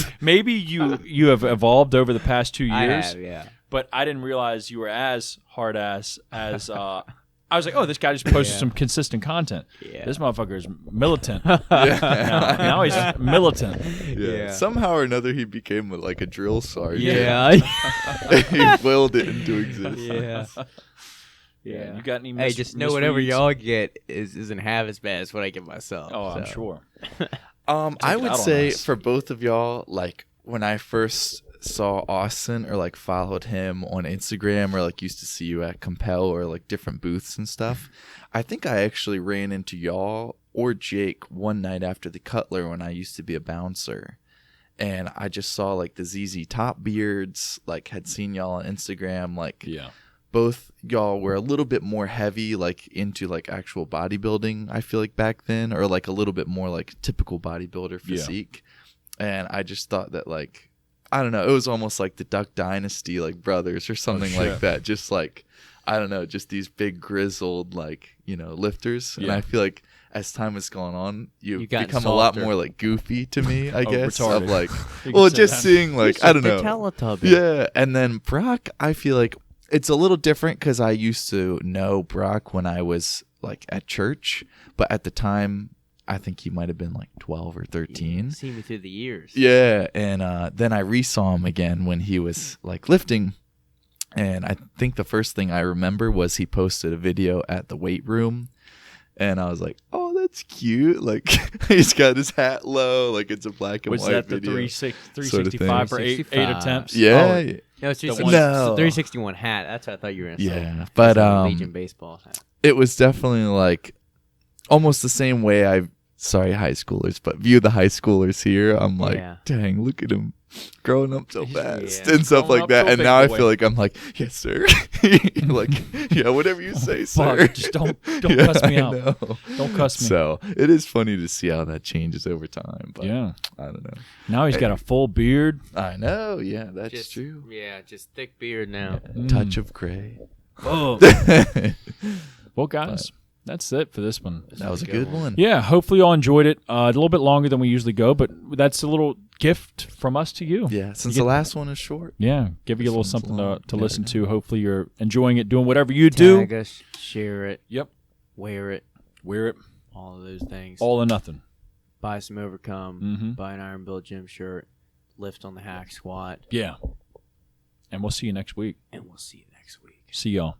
you have evolved over the past 2 years. I have, yeah. But I didn't realize you were as hard ass as I was like, oh, this guy just posted some consistent content. Yeah. This motherfucker is militant. Now he's militant. Yeah. Somehow or another, he became a drill sergeant. Yeah. He willed it into existence. yeah. Yeah. You got any? Hey, just know whatever misreads? y'all get isn't half as bad as what I get myself. Oh, I'm so. sure. I it would out on say us. for both of y'all, like when I first saw Austin or like followed him on Instagram or like used to see you at Compel or like different booths and stuff, I think I actually ran into y'all or Jake one night after the Cutler when I used to be a bouncer. And I just saw like the ZZ Top beards, like had seen y'all on Instagram, like Yeah. both y'all were a little bit more heavy, like into like actual bodybuilding, I feel like back then, or like a little bit more like typical bodybuilder physique. And I just thought that like, I don't know, it was almost like the Duck Dynasty, like brothers or something like shit. that. Just like, I don't know, just these big grizzled, like, you know, lifters. And Yeah. I feel like as time has gone on, you've gotten become a lot softer. more like goofy to me, I guess. retarded. Of like, You well, can say just that. seeing like, I don't know. Teletubby. Yeah, and then Brock, I feel like it's a little different because I used to know Brock when I was like at church, but at the time, I think he might have been like 12 or 13. See me through the years. Yeah, and then I re-saw him again when he was like lifting, and I think the first thing I remember was he posted a video at the weight room, and I was like, oh, that's cute. Like he's got his hat low, like it's a black and Was white that the video. 365 for eight 365. attempts? Yeah. Oh, No, it's The 361, one- No. 361 hat. That's what I thought you were going to say. Yeah, but Legion baseball hat. it was definitely like almost the same way sorry high schoolers, but view the high schoolers here. I'm like, Yeah. dang, look at him growing up so fast Yeah. and stuff Growing like up that. so And big now I boy. feel like I'm like, yes, sir. Like, yeah, whatever you say, sir. Fuck, just don't Yeah, cuss me I out. know. Don't cuss me. So it is funny to see how that changes over time. But Yeah. I don't know. Now he's got a full beard. I know. Yeah, that's Just, true. Yeah, just thick beard now. Touch of gray. Oh. That Well, guys, that's it for this one. was a good one. Yeah, hopefully you all enjoyed it. A little bit longer than we usually go, but that's a little gift from us to you. Yeah, since You the get- last one is short. Yeah, give you a little This one's something long. to Never listen know. to. Hopefully you're enjoying it, doing whatever you do. Tag us, share it, Yep. wear it, Wear it. all of those things. All or nothing. Buy some Overcome, Mhm. buy an Iron Bill gym shirt, lift on the hack squat, Yeah. And we'll see you next week. and we'll see you next week. See y'all.